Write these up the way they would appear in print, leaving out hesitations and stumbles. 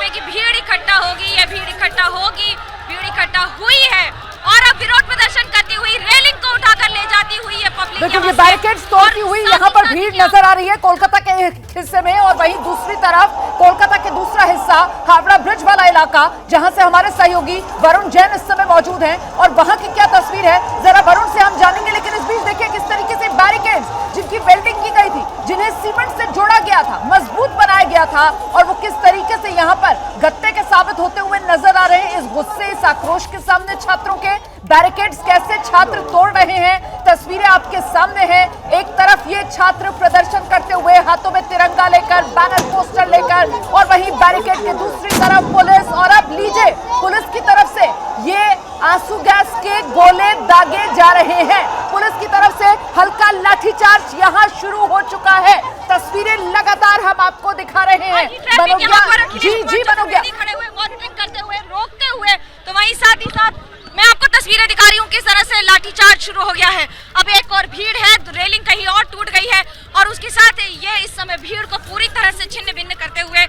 थे कि भीड़ इकट्ठा होगी, ये भीड़ इकट्ठा होगी, भीड़ इकट्ठा हुई है और अब विरोध प्रदर्शन करती हुई रेलिंग को उठाकर ले जाती हुई है पब्लिक। देखिए ये बैरिकेड्स तोड़ती हुई यहाँ पर भीड़ नजर आ रही है कोलकाता के हिस्से में, और वहीं दूसरी तरफ कोलकाता के दूसरा हिस्सा हावड़ा ब्रिज वाला इलाका जहां से हमारे सहयोगी वरुण जैन इस समय मौजूद हैं, और वहां की क्या तस्वीर है जरा वरुण से हम जानेंगे। लेकिन इस बीच देखिए किस तरीके से बैरिकेड्स जिनकी वेल्डिंग की गई थी, जिन्हें सीमेंट से जोड़ा गया था, मजबूत बनाया गया था, और वो किस तरीके से यहाँ पर गत्ते के साबित होते हुए नजर आ रहे हैं। इस गुस्से, इस आक्रोश के सामने छात्रों के बैरिकेड्स कैसे छात्र तोड़ रहे हैं, तस्वीरें आपके सामने हैं। एक तरफ ये छात्र प्रदर्शन करते हुए हाथों में तिरंगा लेकर, बैनर पोस्टर लेकर, और वहीं बैरिकेड के दूसरी तरफ पुलिस, और अब लीजिए पुलिस की तरफ से ये आंसू गैस के गोले दागे जा रहे हैं। पुलिस की तरफ से हल्का लाठीचार्ज यहाँ शुरू हो चुका है। तस्वीरें लगातार हम आपको दिखा रहे हैं। मनोज्ञा जी मनोज्ञा खड़े हुए मॉनिटरिंग करते हुए, रोकते हुए, तो वहीं साथ ही साथ मैं आपको तस्वीरें दिखा रही हूँ किस तरह से लाठीचार्ज शुरू हो गया है। अब एक और भीड़ है, रेलिंग कहीं और टूट गई है, और उसके साथ ये इस समय भीड़ को पूरी तरह से छिन्न भिन्न करते हुए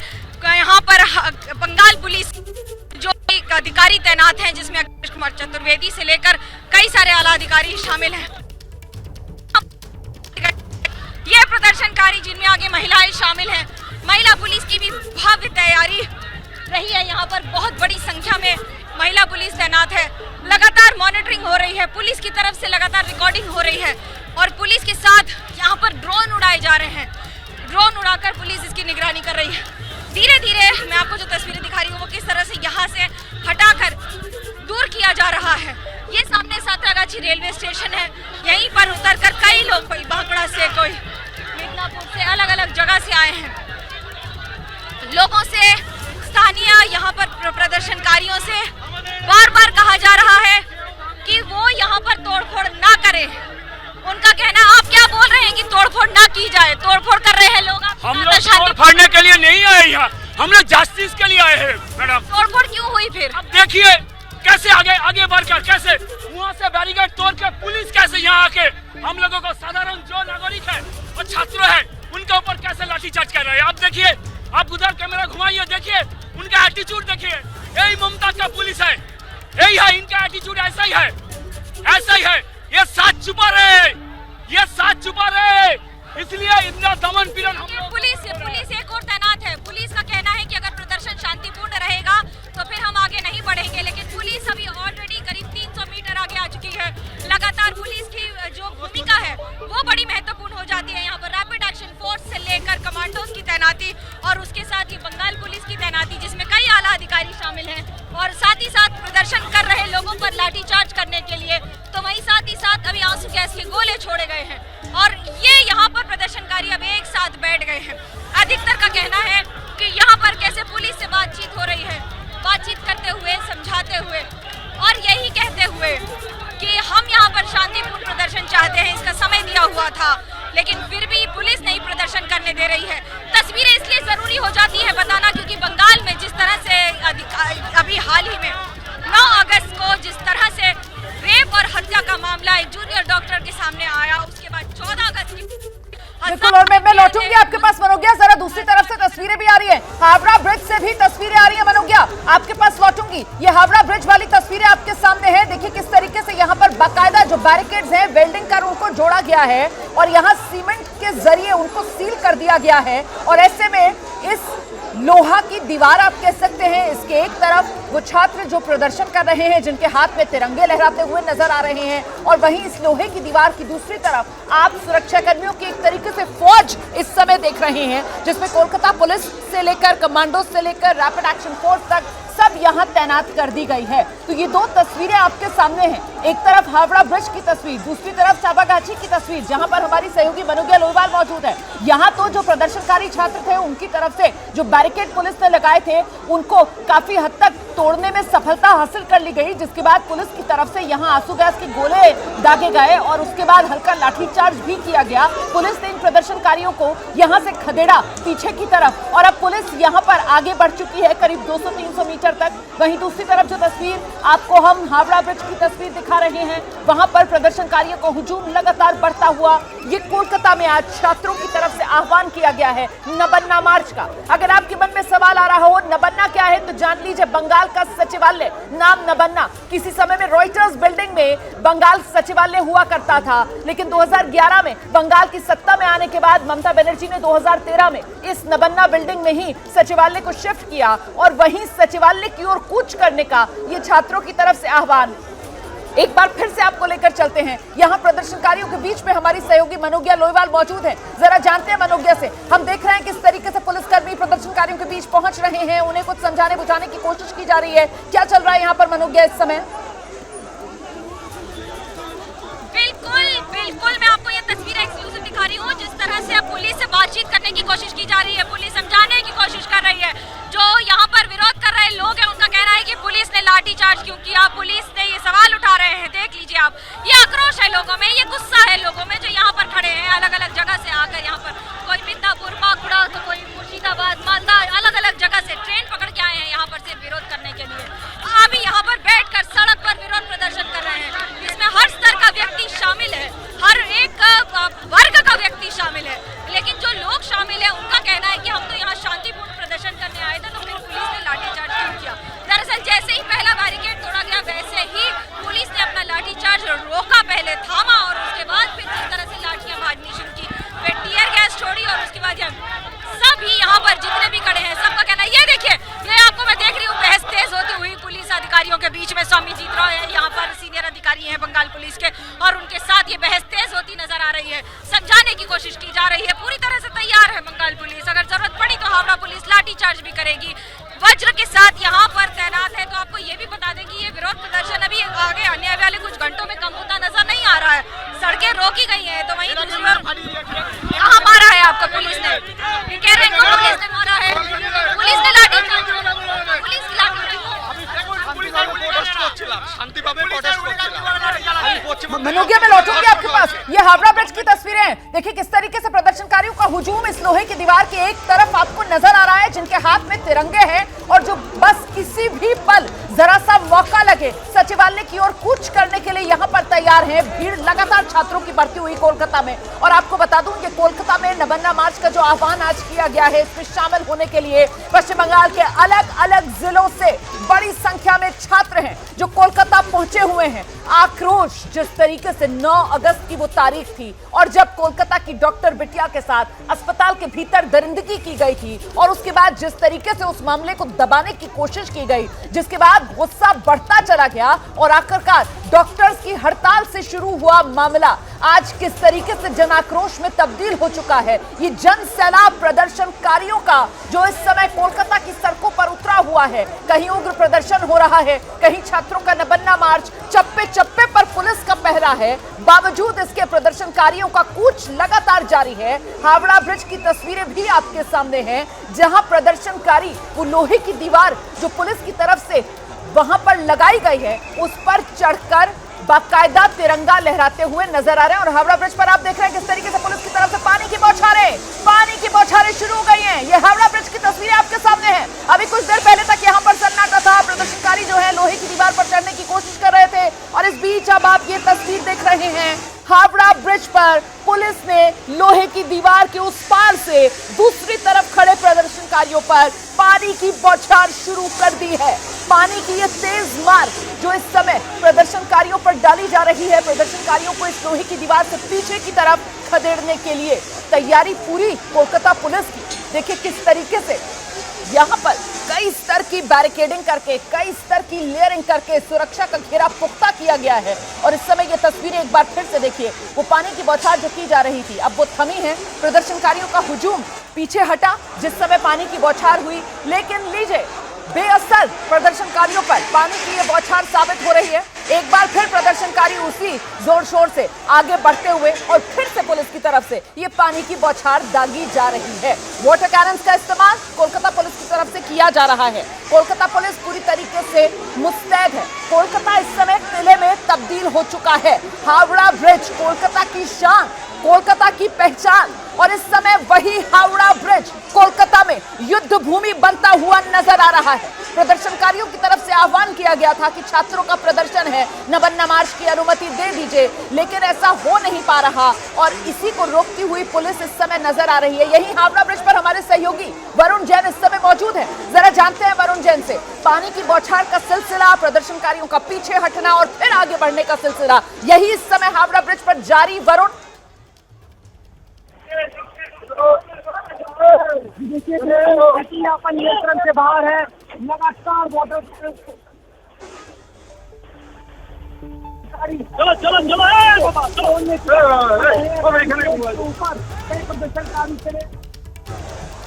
यहाँ पर बंगाल पुलिस जो एक अधिकारी तैनात हैं, जिसमें अखिलेश कुमार चतुर्वेदी से लेकर कई सारे आला अधिकारी शामिल हैं। ये प्रदर्शनकारी जिनमें आगे महिलाएं शामिल हैं, महिला पुलिस की भी भव्य तैयारी रही है। यहाँ पर बहुत बड़ी संख्या में महिला पुलिस तैनात है, लगातार मॉनिटरिंग हो रही है, पुलिस की तरफ से लगातार रिकॉर्डिंग हो रही है, और पुलिस के साथ यहाँ पर ड्रोन उड़ाए जा रहे हैं। ड्रोन उड़ाकर पुलिस इसकी निगरानी कर रही है। धीरे धीरे मैं आपको जो तस्वीरें दिखा रही हूँ वो किस तरह से यहाँ से हटाकर दूर किया जा रहा है। ये सामने सातरागाछी रेलवे स्टेशन है, यहीं पर उतरकर कई लोग, कोई बांकुड़ा से, कोई मिदनापुर से, अलग अलग जगह से आए हैं। लोगों से, स्थानीय यहाँ पर प्रदर्शनकारियों से बार बार कहा जा रहा है कि वो यहाँ पर तोड़फोड़ ना करें। उनका कहना, आप क्या बोल रहे हैं कि तोड़फोड़ ना की जाए? तोड़फोड़ कर रहे हैं लोग। हम लोग तोड़फोड़ने के लिए नहीं आए यहाँ, हम लोग जस्टिस के लिए आए हैं मैडम। तोड़फोड़ क्यों हुई फिर? अब देखिए कैसे आगे बढ़कर, कैसे वहाँ से बैरिकेड तोड़ के पुलिस कैसे यहाँ आके हम लोगों को, साधारण जो नागरिक है और छात्र है, उनके ऊपर कैसे लाठीचार्ज कर रहे हैं। आप देखिए, आप उधर कैमरा घुमाइए, देखिए उनका एटीट्यूड देखिए। यही ममता का पुलिस है, यही है इनका एटीट्यूड, ऐसा ही है, ऐसा ही है। ये साथ छुपा रहे, ये साथ छुपा रहे, इसलिए इतना दमन पीड़न। पुलिस एक और तैनात है। पुलिस का कहना है कि अगर प्रदर्शन शांतिपूर्ण रहेगा तो फिर हम आगे नहीं बढ़ेंगे, लेकिन पुलिस अभी ऑलरेडी करीब 300 मीटर आगे आ चुकी है। लगातार पुलिस की जो भूमिका है वो बड़ी महत्वपूर्ण हो जाती है। यहाँ पर रैपिड एक्शन फोर्स से लेकर कमांडोज की तैनाती, और उसके साथ ही बंगाल पुलिस की तैनाती, जिसमें कई आला अधिकारी शामिल हैं, और साथ ही साथ प्रदर्शन कर रहे लोगों पर लाठीचार्ज करने के लिए, तो वहीं साथ ही साथ अभी आंसू गैस के गोले छोड़े गए हैं, और ये यहाँ पर प्रदर्शनकारी अब एक साथ बैठ गए हैं। अधिकतर का कहना है कि यहाँ पर कैसे पुलिस से बातचीत हो रही है, बातचीत करते हुए, समझाते हुए, और यही कहते हुए कि हम यहाँ पर शांतिपूर्ण प्रदर्शन चाहते हैं, इसका समय दिया हुआ था, लेकिन फिर भी पुलिस नहीं प्रदर्शन करने दे रही है। तस्वीरें इसलिए जरूरी हो जाती है बताना, क्योंकि बंगाल में जिस तरह से अभी हाल ही में 9 अगस्त को जिस तरह से रेप और हत्या का मामला एक जूनियर डॉक्टर के सामने आया, उसके बाद 14 अगस्त की बिल्कुल, और मैं लौटूंगी आपके पास मनोज्ञा। जरा दूसरी तरफ से तस्वीरें भी आ रही है, हावड़ा ब्रिज से भी तस्वीरें आ रही है। मनोज्ञा आपके पास लौटूंगी, ये हावड़ा ब्रिज वाली तस्वीरें आपके सामने है। देखिए किस तरीके से यहाँ पर बाकायदा जो बैरिकेड्स हैं, वेल्डिंग कर उनको जोड़ा गया है, और यहाँ सीमेंट के जरिए उनको सील कर दिया गया है। और ऐसे में इस लोहा की दीवार आप कह सकते हैं, इसके एक तरफ वो छात्र जो प्रदर्शन कर रहे हैं, जिनके हाथ में तिरंगे लहराते हुए नजर आ रहे हैं, और वहीं इस लोहे की दीवार की दूसरी तरफ आप सुरक्षा कर्मियों की एक तरीके से फौज इस समय देख रहे हैं, जिसमें कोलकाता पुलिस से लेकर कमांडो से लेकर रैपिड एक्शन फोर्स तक सब यहाँ तैनात कर दी गई है। तो ये दो तस्वीरें आपके सामने हैं, एक तरफ हावड़ा ब्रिज की तस्वीर, दूसरी तरफ सातरागाछी की तस्वीर, जहां पर हमारी सहयोगी मनोज्ञा लोहिवाल मौजूद है। यहाँ तो जो प्रदर्शनकारी छात्र थे, उनकी तरफ से जो बैरिकेड पुलिस ने लगाए थे, उनको काफी हद तक तोड़ने में सफलता हासिल कर ली गई, जिसके बाद पुलिस की तरफ से यहां आंसू गैस के गोले दागे गए और उसके बाद हल्का लाठीचार्ज भी किया गया। पुलिस ने इन प्रदर्शनकारियों को यहां से खदेड़ा पीछे की तरफ और अब पुलिस यहां पर आगे बढ़ चुकी है करीब 200-300 मीटर तक। वहीं दूसरी तरफ जो तस्वीर आपको हम हावड़ा ब्रिज की तस्वीर दिखा रहे हैं, वहां पर प्रदर्शनकारियों को हुजूम लगातार बढ़ता हुआ। ये कोलकाता में आज छात्रों की तरफ से आह्वान किया गया है नबन्ना मार्च का। अगर आपके मन में सवाल आ रहा हो नबन्ना क्या है, तो जान लीजिए बंगाल का सचिवालय नाम नबन्ना। किसी समय में रॉयटर्स बिल्डिंग में बंगाल सचिवालय हुआ करता था, लेकिन 2011 में बंगाल की सत्ता में आने के बाद ममता बनर्जी ने 2013 में इस नबन्ना बिल्डिंग में ही सचिवालय को शिफ्ट किया और वहीं सचिवालय की ओर कूच करने का ये छात्रों की तरफ से आह्वान। एक बार फिर से आपको लेकर चलते हैं, यहाँ प्रदर्शनकारियों के बीच में हमारी सहयोगी मनोज्ञा लोईवाल मौजूद है। जरा जानते हैं मनोज्ञा से, हम देख रहे हैं किस तरीके से पुलिसकर्मी प्रदर्शनकारियों के बीच पहुंच रहे हैं, उन्हें कुछ समझाने बुझाने की कोशिश की जा रही है। क्या चल रहा है यहाँ पर मनोज्ञा इस समय? बिल्कुल मैं आपको ये तस्वीरें एक्सक्लूसिव दिखा रही हूँ। जिस तरह से अब पुलिस से बातचीत करने की कोशिश की जा रही है, पुलिस समझाने की कोशिश कर रही है। जो यहाँ पर विरोध कर रहे लोग हैं उनका कहना है कि पुलिस ने लाठीचार्ज क्यों किया, पुलिस ने ये सवाल उठा रहे हैं। देख लीजिए आप, ये आक्रोश है लोगों में, ये गुस्सा है लोगों में जो यहाँ पर खड़े हैं अलग अलग जगह से आकर। यहाँ पर कोई मिदनापुर, माकुड़ा, तो कोई मुर्शिदाबाद, मालदा, अलग अलग जगह से ट्रेन पकड़ के आए हैं यहाँ पर सिर्फ विरोध करने के लिए। अभी यहाँ पर बैठकर सड़क पर विरोध प्रदर्शन कर रहे हैं। इसमें हर स्तर का व्यक्ति शामिल है, हर एक वर्ग का व्यक्ति शामिल है, लेकिन जो लोग शामिल है उनका कहना है कि हम तो यहाँ शांतिपूर्ण प्रदर्शन करने आए थे, तो फिर पुलिस ने लाठीचार्ज क्यों किया। दरअसल जैसे ही पहला बैरिकेड तोड़ा गया वैसे ही पुलिस ने अपना लाठीचार्ज रोका, पहले थामा और उसके बाद फिर जिस तरह से लाठियां भागनी शुरू की, फिर टीयर गैस छोड़ी और उसके बाद सभी यहाँ पर जितने भी खड़े हैं सबका कहना है। ये देखिए, ये आपको मैं देख रही हूँ बहस तेज होती हुई पुलिस अधिकारियों के बीच में। स्वामी जीतराव है यहाँ पर, सीनियर अधिकारी हैं बंगाल पुलिस के, और उनके साथ ये बहस तेज होती नजर आ रही है। समझाने की कोशिश की जा रही है, पूरी तरह से तैयार है बंगाल पुलिस। अगर जरूरत पड़ी तो हावड़ा पुलिस लाठीचार्ज भी करेगी, वज्र के साथ यहाँ पर तैनात है। तो आपको ये भी बता दें कि ये विरोध प्रदर्शन अभी आगे आने वाले कुछ घंटों में कम होता नजर नहीं आ रहा है। सड़कें रोकी गई हैं, तो वहीं दूसरी ओर कहाँ मारा है आपको पुलिस ने? ये कह रहे हैं कि पुलिस ने मारा है, पुलिस ने लाठीचार्ज, पुलिस की लाठी। मनोज्ञा में लौटूंगी आपके पास। ये हावड़ा ब्रिज की तस्वीरें हैं, देखिए किस तरीके से प्रदर्शनकारियों का हुजूम इस लोहे की दीवार के एक तरफ आपको नजर आ रहा है, जिनके हाथ में तिरंगे हैं और जो बस किसी भी पल जरा सा मौका लगे सचिवालय की ओर कूच करने के लिए यहाँ पर तैयार हैं। भीड़ लगातार छात्रों की बढ़ती हुई कोलकाता में। और आपको बता दूं, ये कोलकाता में नबन्ना मार्च का जो आह्वान आज किया गया है, इसमें शामिल होने के लिए पश्चिम बंगाल के अलग अलग जिलों से बड़ी संख्या में छात्र हैं जो कोलकाता पहुंचे हुए हैं। आक्रोश, जिस तरीके से 9 अगस्त की वो तारीख थी और जब कोलकाता की डॉक्टर बिटिया के साथ अस्पताल के भीतर दरिंदगी की गई थी और उसके बाद जिस तरीके से उस मामले को दबाने की कोशिश की गई, जिसके बाद गुस्सा बढ़ता चला गया और आखिरकार डॉक्टर्स की हड़ताल से शुरू हुआ मामला आज किस तरीके से जन आक्रोश में तब्दील हो चुका है। ये जन सैलाब प्रदर्शनकारियों का जो इस समय कोलकाता की सड़कों पर उतरा हुआ है, कहीं उग्र प्रदर्शन हो रहा है, कहीं छात्रों का नबन्ना मार्च, चप्पे चप्पे पर पुलिस का पहरा है, बावजूद इसके प्रदर्शनकारियों का कूच लगातार जारी है। हावड़ा ब्रिज की तस्वीरें भी आपके सामने हैं, जहां प्रदर्शनकारी वो लोहे की दीवार जो पुलिस की तरफ से वहां पर लगाई गई है उस पर चढ़कर बाकायदा तिरंगा लहराते हुए नजर आ रहे हैं। और हावड़ा ब्रिज पर आप देख रहे हैं किस तरीके से पुलिस की तरफ से पानी की बौछारें शुरू हो गई हैं। ये हावड़ा ब्रिज की तस्वीरें आपके सामने हैं। अभी कुछ देर पहले तक यहाँ पर सन्नाटा था, प्रदर्शनकारी जो है लोहे की दीवार पर चढ़ने की कोशिश कर रहे थे और इस बीच अब आप ये तस्वीर देख रहे हैं, हावड़ा ब्रिज पर पुलिस ने लोहे की दीवार के उस पार से दूसरी तरफ खड़े प्रदर्शनकारियों पर पानी की बौछार शुरू कर दी है। पानी की ये तेज मार जो इस समय प्रदर्शनकारियों पर डाली जा रही है, प्रदर्शनकारियों को इस लोहे की दीवार से पीछे की तरफ खदेड़ने के लिए तैयारी पूरी कोलकाता पुलिस की। देखिए किस तरीके से यहाँ पर कई स्तर की बैरिकेडिंग करके, कई स्तर की लेयरिंग करके सुरक्षा का घेरा पुख्ता किया गया है। और इस समय ये तस्वीरें एक बार फिर से देखिए, वो पानी की बौछार जो की जा रही थी अब वो थमी है। प्रदर्शनकारियों का हुजूम पीछे हटा जिस समय पानी की बौछार हुई, लेकिन लीजिए बेअसर प्रदर्शनकारियों पर पानी की ये बौछार साबित हो रही है। एक बार फिर प्रदर्शनकारी उसी जोर शोर से आगे बढ़ते हुए और फिर से पुलिस की तरफ से ये पानी की बौछार दागी जा रही है। वाटर कैनन्स का इस्तेमाल कोलकाता पुलिस की तरफ से किया जा रहा है। कोलकाता पुलिस पूरी तरीके से मुस्तैद है। कोलकाता इस समय किले में तब्दील हो चुका है। हावड़ा ब्रिज कोलकाता की शान, कोलकाता की पहचान, और इस समय वही हावड़ा ब्रिज कोलकाता में युद्ध भूमि बनता हुआ नजर आ रहा है। प्रदर्शनकारियों की तरफ से आह्वान किया गया था कि छात्रों का प्रदर्शन है, नवन्ना मार्च की अनुमति दे दीजिए, लेकिन ऐसा हो नहीं पा रहा और इसी को रोकती हुई पुलिस इस समय नजर आ रही है। यही हावड़ा ब्रिज पर हमारे सहयोगी वरुण जैन इस समय मौजूद है। जरा जानते हैं वरुण जैन से पानी की बौछार का सिलसिला, प्रदर्शनकारियों का पीछे हटना और फिर आगे बढ़ने का सिलसिला, यही इस समय हावड़ा ब्रिज पर जारी। वरुण, देखिए यहाँ पर नियंत्रण से बाहर है, लगातार वाटर चलो चलो ऊपर कई प्रदर्शनकारी चले।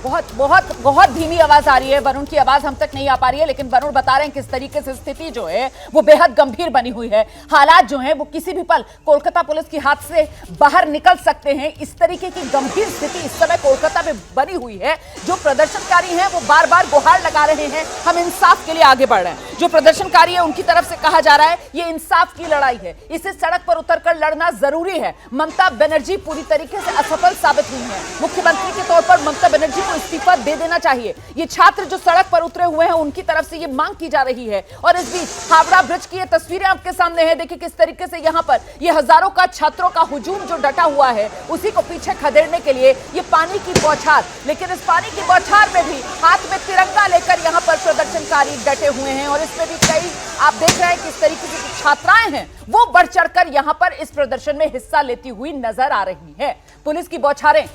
बहुत धीमी आवाज आ रही है, वरुण की आवाज हम तक नहीं आ पा रही है, लेकिन वरुण बता रहे हैं किस तरीके से स्थिति जो है वो बेहद गंभीर बनी हुई है। हालात जो हैं वो किसी भी पल कोलकाता पुलिस की हाथ से बाहर निकल सकते हैं। इस तरीके की गंभीर स्थिति इस समय कोलकाता में बनी हुई है। जो प्रदर्शनकारी हैं वो बार बार गुहार लगा रहे हैं, हम इंसाफ के लिए आगे बढ़ रहे हैं। जो प्रदर्शनकारी है उनकी तरफ से कहा जा रहा है ये इंसाफ की लड़ाई है, इसे सड़क पर उतरकर लड़ना जरूरी है। ममता बनर्जी पूरी तरीके से असफल साबित हुई है। मुख्यमंत्री के तौर पर ममता बनर्जी को इस्तीफा दे देना चाहिए। ये छात्र जो सड़क पर उतरे हुए हैं उनकी तरफ से ये मांग की जा रही है। और इस बीच हावड़ा ब्रिज की ये तस्वीरें आपके सामने हैं। देखिए किस तरीके से यहाँ पर ये हजारों का छात्रों का हुजूम जो डटा हुआ है उसी को पीछे खदेड़ने के लिए ये पानी की बौछार, लेकिन इस पानी की बौछार में भी हाथ में तिरंगा लेकर यहाँ पर प्रदर्शनकारी डटे हुए हैं। और इसमें भी कई आप देख रहे हैं किस तरीके की छात्राएं हैं वो बढ़ चढ़कर यहाँ पर इस प्रदर्शन में हिस्सा लेती हुई नजर आ रही है। पुलिस की बौछारें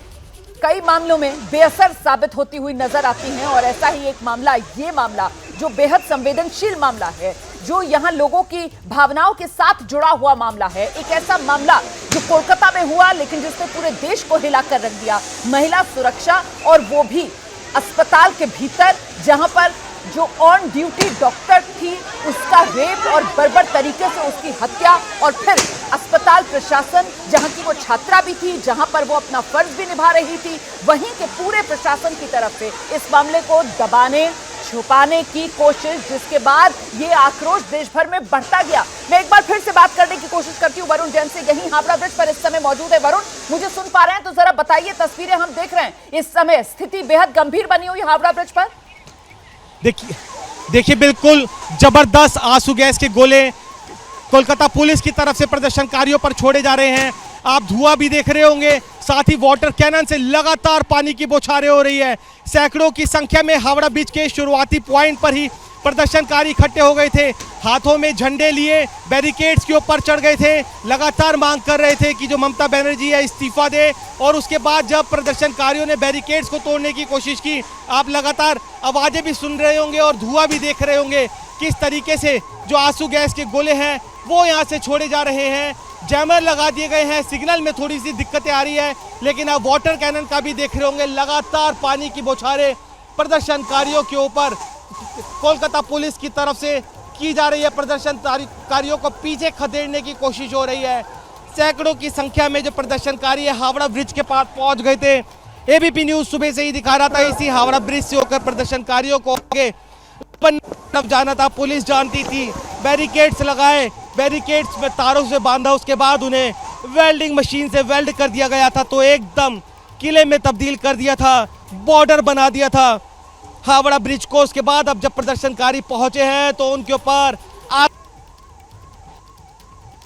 कई मामलों में बेअसर साबित होती हुई नजर आती हैं और ऐसा ही एक मामला, ये मामला जो बेहद संवेदनशील मामला है, जो यहाँ लोगों की भावनाओं के साथ जुड़ा हुआ मामला है। एक ऐसा मामला जो कोलकाता में हुआ लेकिन जिसने पूरे देश को हिला कर रख दिया। महिला सुरक्षा, और वो भी अस्पताल के भीतर, जहां पर जो ऑन ड्यूटी डॉक्टर थी उसका रेप और बर्बर तरीके से उसकी हत्या, और फिर अस्पताल प्रशासन जहां की वो छात्रा भी थी, जहां पर वो अपना फर्ज भी निभा रही थी, वहीं के पूरे प्रशासन की तरफ से इस मामले को दबाने छुपाने की कोशिश, जिसके बाद ये आक्रोश देश भर में बढ़ता गया। मैं एक बार फिर से बात करने की कोशिश करती हूँ वरुण जैन से, यही हावड़ा ब्रिज पर इस समय मौजूद है। वरुण, मुझे सुन पा रहे हैं तो जरा बताइए, तस्वीरें हम देख रहे हैं, इस समय स्थिति बेहद गंभीर बनी हुई हावड़ा ब्रिज पर। देखिए बिल्कुल जबरदस्त आंसू गैस के गोले कोलकाता पुलिस की तरफ से प्रदर्शनकारियों पर छोड़े जा रहे हैं। आप धुआं भी देख रहे होंगे, साथ ही वाटर कैनन से लगातार पानी की बौछारें हो रही है। सैकड़ों की संख्या में हावड़ा ब्रिज के शुरुआती पॉइंट पर ही प्रदर्शनकारी इकट्ठे हो गए थे, हाथों में झंडे लिए बैरिकेड्स के ऊपर चढ़ गए थे, लगातार मांग कर रहे थे कि जो ममता बनर्जी है इस्तीफा दे। और उसके बाद जब प्रदर्शनकारियों ने बैरिकेड्स को तोड़ने की कोशिश की, आप लगातार आवाजें भी सुन रहे होंगे और धुआं भी देख रहे होंगे किस तरीके से जो आंसू गैस के गोले हैं वो यहाँ से छोड़े जा रहे हैं। जैमर लगा दिए गए हैं, सिग्नल में थोड़ी सी दिक्कतें आ रही है, लेकिन आप वाटर कैनन का भी देख रहे होंगे, लगातार पानी की बौछारें प्रदर्शनकारियों के ऊपर कोलकाता पुलिस की तरफ से की जा रही है। प्रदर्शनकारियों को पीछे खदेड़ने की कोशिश हो रही है। सैकड़ों की संख्या में जो प्रदर्शनकारी है हावड़ा ब्रिज के पास पहुंच गए थे। एबीपी न्यूज सुबह से ही दिखा रहा था, इसी हावड़ा ब्रिज से होकर प्रदर्शनकारियों को आगे जाना था। पुलिस जानती थी, बैरिकेड्स लगाए, बैरिकेड्स में तारों से बांधा, उसके बाद उन्हें वेल्डिंग मशीन से वेल्ड कर दिया गया था, तो एकदम किले में तब्दील कर दिया था, बॉर्डर बना दिया था हावड़ा ब्रिज को। उसके बाद अब जब प्रदर्शनकारी पहुंचे हैं तो उनके ऊपर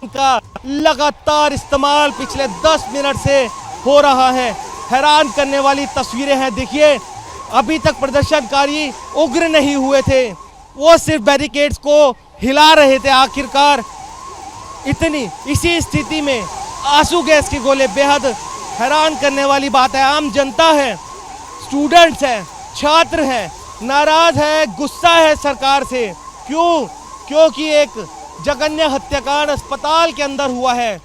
का लगातार इस्तेमाल पिछले 10 मिनट से हो रहा है। हैरान करने वाली तस्वीरें हैं। देखिए अभी तक प्रदर्शनकारी उग्र नहीं हुए थे, वो सिर्फ बैरिकेड्स को हिला रहे थे। आखिरकार इसी स्थिति में आंसू गैस के गोले, बेहद हैरान करने वाली बात है। आम जनता है, स्टूडेंट्स हैं, छात्र हैं, नाराज है, गुस्सा है सरकार से। क्यों? क्योंकि एक जघन्य हत्याकांड अस्पताल के अंदर हुआ है।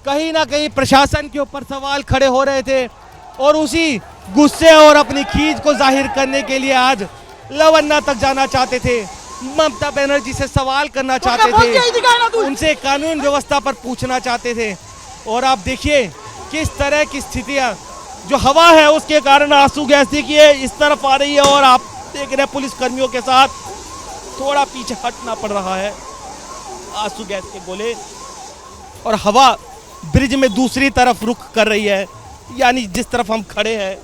कहीं ना कहीं प्रशासन के ऊपर सवाल खड़े हो रहे थे और उसी गुस्से और अपनी खींच को जाहिर करने के लिए आज लवन्ना तक जाना चाहते थे, ममता बनर्जी से सवाल करना चाहते थे, उनसे कानून व्यवस्था पर पूछना चाहते थे। और आप देखिए किस तरह की स्थितियां, जो हवा है उसके कारण आंसू गैस देखिए इस तरफ आ रही है और आप देख रहे हैं पुलिस कर्मियों के साथ थोड़ा पीछे हटना पड़ रहा है। आंसू गैस के गोले और हवा ब्रिज में दूसरी तरफ रुख कर रही है, यानी जिस तरफ हम खड़े हैं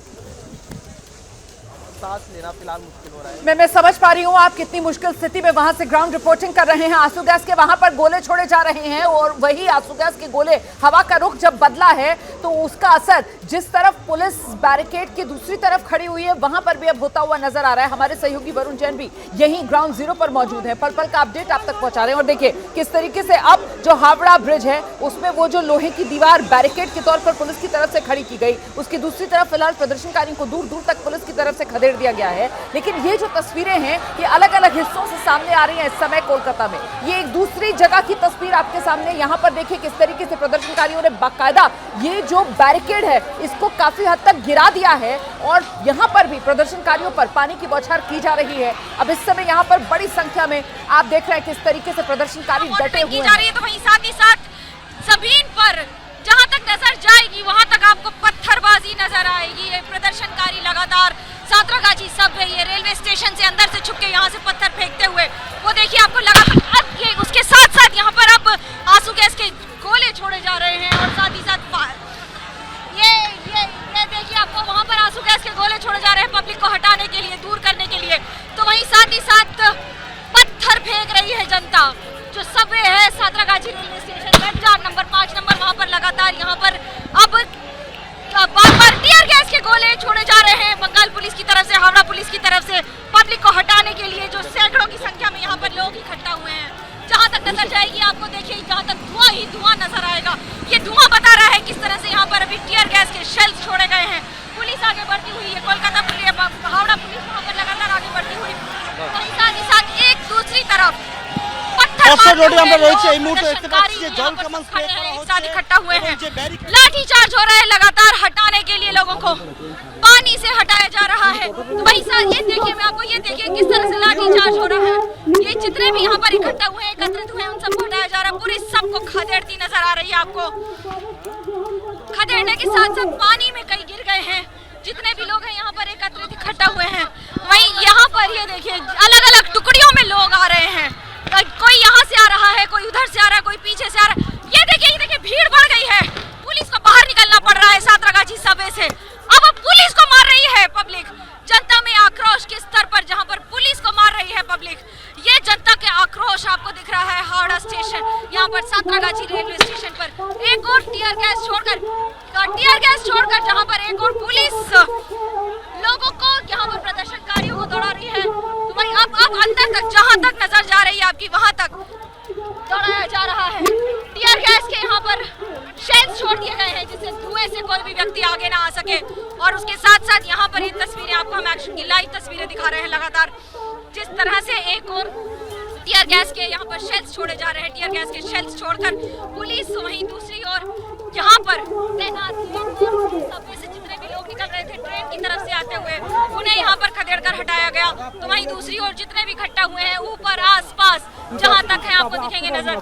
सांस लेना फिलहाल मुश्किल हो रहा है। मैं समझ पा रही हूँ आप कितनी मुश्किल स्थिति में वहां से ग्राउंड रिपोर्टिंग कर रहे हैं। आंसू गैस के वहां पर गोले छोड़े जा रहे हैं और वही आंसू गैस के गोले, हवा का रुख जब बदला है तो उसका असर जिस तरफ पुलिस बैरिकेड की दूसरी तरफ खड़ी हुई है वहां पर भी अब होता हुआ नजर आ रहा है। हमारे सहयोगी वरुण जैन भी यही ग्राउंड जीरो पर मौजूद है, पल पल का अपडेट आप तक पहुंचा रहे हैं। और देखिए किस तरीके से अब जो हावड़ा ब्रिज है उसमें वो जो लोहे की दीवार बैरिकेड के तौर पर पुलिस की तरफ से खड़ी की गई, उसकी दूसरी तरफ फिलहाल प्रदर्शनकारियों को दूर दूर तक पुलिस की तरफ से खदेड़ दिया गया है। लेकिन ये जो तस्वीरें हैं ये अलग अलग हिस्सों से सामने आ रही हैं इस समय कोलकाता में। ये एक दूसरी जगह की तस्वीर आपके सामने, यहाँ पर देखिए किस तरीके से प्रदर्शनकारियों ने बाकायदा ये जो बैरिकेड है इसको काफी हद तक गिरा दिया है और यहाँ पर भी प्रदर्शनकारियों पर पानी की बौछार की जा रही है। अब इस समय यहाँ पर बड़ी संख्या में आप देख रहे हैं किस तरीके से प्रदर्शनकारी डटे हुए हैं। तो वहीं साथ ही साथ जमीन पर जहां तक नजर जाएगी वहां तक आपको पत्थरबाजी नजर आएगी। ये प्रदर्शनकारी लगातार सातरागाछी सब है, ये रेलवे स्टेशन से अंदर से छुप के यहाँ से पत्थर फेंकते हुए वो देखिए आपको लगातार। अब ये उसके साथ साथ यहाँ पर अब आंसू गैस के गोले छोड़े जा रहे हैं और साथ ही साथ ये देखिए आपको वहां पर आंसू गैस के गोले छोड़े जा रहे हैं पब्लिक को हटाने के लिए, दूर करने के लिए। तो वहीं साथ ही साथ पत्थर फेंक रही है जनता। जो सबवे है सातरागाछी रेलवे स्टेशन 4 नंबर 5 नंबर वहां पर लगातार यहाँ पर अब बार-बार टीयर गैस के गोले छोड़े जा रहे हैं बंगाल पुलिस की तरफ से, हावड़ा पुलिस की तरफ से पब्लिक को हटाने के लिए। जो सैकड़ों की संख्या में यहाँ पर लोग इकट्ठा हुए हैं, जहां तक नजर जाएगी आपको देखिए जहां तक धुआं ही धुआं नजर आएगा। ये धुआं बता रहा है किस तरह से यहाँ पर अभी टीयर गैस के शेल्स छोड़े गए हैं। पुलिस आगे बढ़ती हुई है, कोलकाता पुलिस, हावड़ा पुलिस वहां पर लगातार आगे बढ़ती हुई, वहीं साथ ही साथ एक दूसरी तरफ इकट्ठा हुए हैं। लाठी चार्ज हो रहा है लगातार हटाने के लिए, लोगों को पानी से हटाया जा रहा है। तो वही साथ ये देखिए, मैं आपको ये देखिए किस तरह से लाठी चार्ज हो रहा है। ये जितने भी यहाँ पर इकट्ठा हुए हैं, एकत्रित हुए हैं, उन सबको हटाया जा रहा है। पूरी सबको खदेड़ती नजर आ रही है आपको। खदेड़ने के साथ साथ पानी में कई गिर गए हैं जितने भी लोग हैं यहाँ पर एकत्रित इकट्ठा हुए हैं। वहीं यहाँ पर ये देखिए अलग अलग टुकड़ियों में लोग आ रहे हैं, कोई यहाँ से आ रहा है, कोई उधर से आ रहा है, कोई पीछे से आ रहा है। ये देखिए भीड़ बढ़ गई है, पुलिस को बाहर निकलना पड़ रहा है सातरागाछी सबवे से। अब पुलिस को मार रही है पब्लिक, जनता में आक्रोश के स्तर पर जहां पर पुलिस को मार रही है पब्लिक। ये जनता के आक्रोश आपको दिख रहा है हावड़ा स्टेशन, यहाँ पर सातरागाछी रेलवे स्टेशन पर एक और टीयर गैस छोड़कर जहां पर एक और पुलिस लोगों को यहाँ पर प्रदर्शनकारियों को दौड़ा रही है। तो भाई अब अंदर तक जहां तक नजर जा रही है आपकी वहां तक दौड़ाया जा रहा है। टीयर गैस के यहाँ पर शेल्स छोड़ दिए गए हैं जिससे धुएं से कोई भी व्यक्ति आगे ना आ सके। और उसके साथ साथ यहाँ पर ये तस्वीरें आपको हम एक्शन की लाइव तस्वीरें दिखा रहे हैं लगातार, जिस तरह से एक और टीयर गैस के यहाँ पर शेल्स छोड़े जा रहे हैं। टीयर गैस के शेल्स छोड़कर पुलिस वहीं दूसरी ओर यहाँ पर तैनात सबवे से जितने भी लोग निकल रहे थे ट्रेन की तरफ से आते हुए, उन्हें यहाँ पर खदेड़कर हटाया गया। तो वहीं दूसरी ओर जितने भी इकट्ठा हुए हैं ऊपर आसपास जहां तक है आपको दिखेंगे नजर।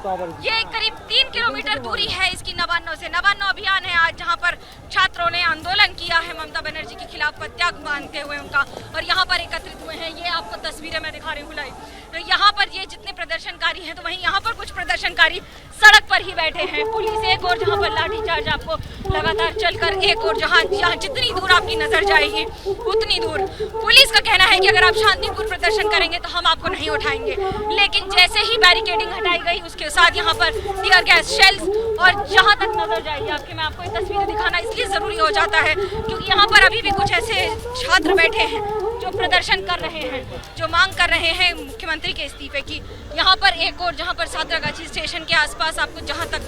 ये करीब 3 किलोमीटर दूरी है इसकी नवान्नो से। नवान्नो अभियान है आज जहां पर छात्रों ने आंदोलन किया है ममता बनर्जी के खिलाफ, पदत्याग मानते हुए उनका, और यहाँ पर एकत्रित हुए हैं। ये आपको तस्वीरें मैं दिखा रही हूँ लाइव। तो यहाँ पर ये जितने प्रदर्शनकारी हैं, तो वहीं यहाँ पर कुछ प्रदर्शनकारी सड़क पर ही बैठे हैं। पुलिस एक और जहाँ पर लाठीचार्ज आपको लगातार चलकर एक और जहाँ जितनी दूर आपकी नजर जाएगी उतनी दूर। पुलिस का कहना है कि अगर आप शांतिपूर्ण प्रदर्शन करेंगे तो हम आपको नहीं उठाएंगे, लेकिन जैसे ही बैरिकेडिंग हटाई गई उसके साथ यहाँ पर टीयर गैस शेल्स और जहाँ तक नजर जाएगी आपके, मैं आपको ये तस्वीरें दिखाना इसलिए जरूरी हो जाता है क्योंकि यहाँ पर अभी भी कुछ ऐसे छात्र बैठे हैं जो प्रदर्शन कर रहे हैं, जो मांग कर रहे हैं मुख्यमंत्री के इस्तीफे की। यहाँ पर एक और जहाँ पर सातरागाछी स्टेशन के आसपास आपको जहाँ तक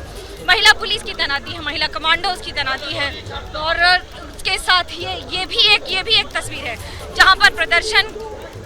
महिला पुलिस की तैनाती है, महिला कमांडोज की तैनाती है, और उसके साथ ये भी एक तस्वीर है जहाँ पर प्रदर्शन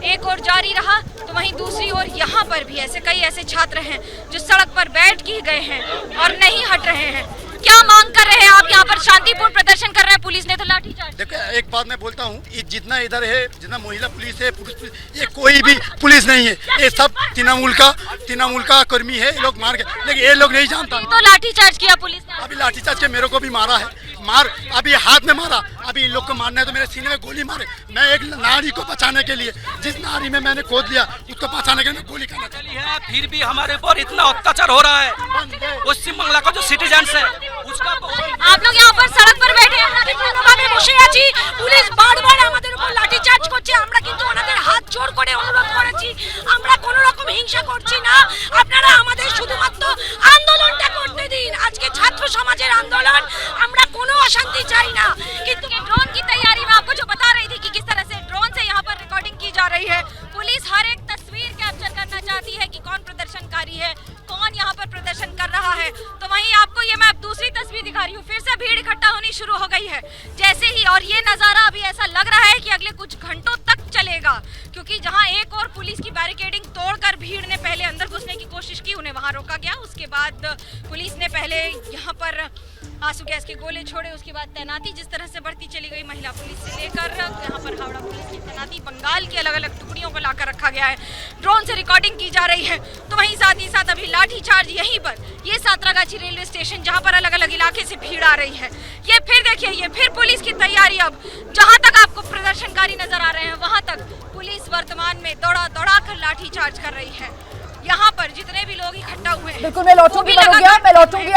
एक और जारी रहा, तो वहीं दूसरी ओर यहाँ पर भी कई ऐसे छात्र हैं जो सड़क पर बैठ के गए हैं और नहीं हट रहे हैं। क्या मांग कर रहे हैं आप? यहाँ पर शांतिपूर्ण प्रदर्शन कर रहे हैं, पुलिस ने तो लाठीचार्ज। देखो एक बात मैं बोलता हूँ, जितना इधर है, जितना महिला पुलिस है, पुरुष पुलिस, ये कोई भी पुलिस नहीं है, ये सब तृणमूल का कर्मी है। ये लोग मार के, लेकिन ये लोग नहीं जानता। तो लाठीचार्ज किया पुलिस ने, अभी लाठीचार्ज के मेरे को भी मारा है। मार, अभी हाथ में मारा, अभी इन लोग को मारना है तो मेरे सीने में गोली मारे। मैं एक नारी को बचाने के लिए, जिस नारी में मैंने खोद लिया उसको बचाने के लिए गोली करना चाहिए है, फिर भी हमारे ऊपर इतना अत्याचार हो रहा है। पश्चिम बांग्ला का जो सिटीजन है उसका आप लोग यहाँ पर सड़क पर बैठे जी পুলিশ বারবার আমাদের উপর লাঠিচার্জ করছে। আমরা কিন্তু ওনাদের হাত জোড় করে অনুরোধ করেছি, আমরা কোনো রকম হিংসা করছি না, আপনারা আমাদের শুধুমাত্র আন্দোলনটা করতে দিন। আজকে ছাত্র সমাজের আন্দোলন, আমরা কোনো অশান্তি চাই না। কিন্তু ड्रोन की तैयारी में आपको जो बता रही थी कि किस तरह से ड्रोन से यहाँ पर रिकॉर्डिंग की जा रही है। पुलिस हर एक तस्वीर कैप्चर करना चाहती है कि कौन प्रदर्शनकारी है, कौन यहाँ पर प्रदर्शन कर रहा है। तो वहीं आपको ये मैं अब दूसरी तस्वीर दिखा रही हूँ, फिर से भीड़ इकट्ठा होनी शुरू हो गई है जैसे ही, और ये नज़ारा अभी ऐसा लग रहा है कि अगले कुछ घंटों तक चलेगा, क्योंकि जहाँ एक और पुलिस की बैरिकेडिंग तोड़कर भीड़ ने पहले अंदर घुसने की कोशिश की, उन्हें वहाँ रोका गया। उसके बाद पुलिस ने पहले यहाँ पर आंसू गैस के गोले छोड़े, उसके बाद तैनाती जिस तरह से बढ़ती चली गई, महिला पुलिस से लेकर यहाँ पर हावड़ा पुलिस की तैनाती, बंगाल की अलग अलग टुकड़ियों को लाकर रखा गया है, ड्रोन से रिकॉर्डिंग की जा रही है। तो वहीं साथ ही साथ अभी लाठीचार्ज यहीं पर, ये सांतरागाछी रेलवे स्टेशन जहाँ पर अलग अलग इलाके से भीड़ आ रही है, ये फिर देखिए, ये फिर पुलिस की तैयारी। अब जहाँ तक आपको प्रदर्शनकारी नजर आ रहे हैं वहाँ तक पुलिस वर्तमान में दौड़ा दौड़ा कर लाठीचार्ज कर रही है। यहाँ पर जितने भी लोग इकट्ठा हुए हैं, बिल्कुल मैं लौटूंगी मनोज्ञा, मैं लौटूंगी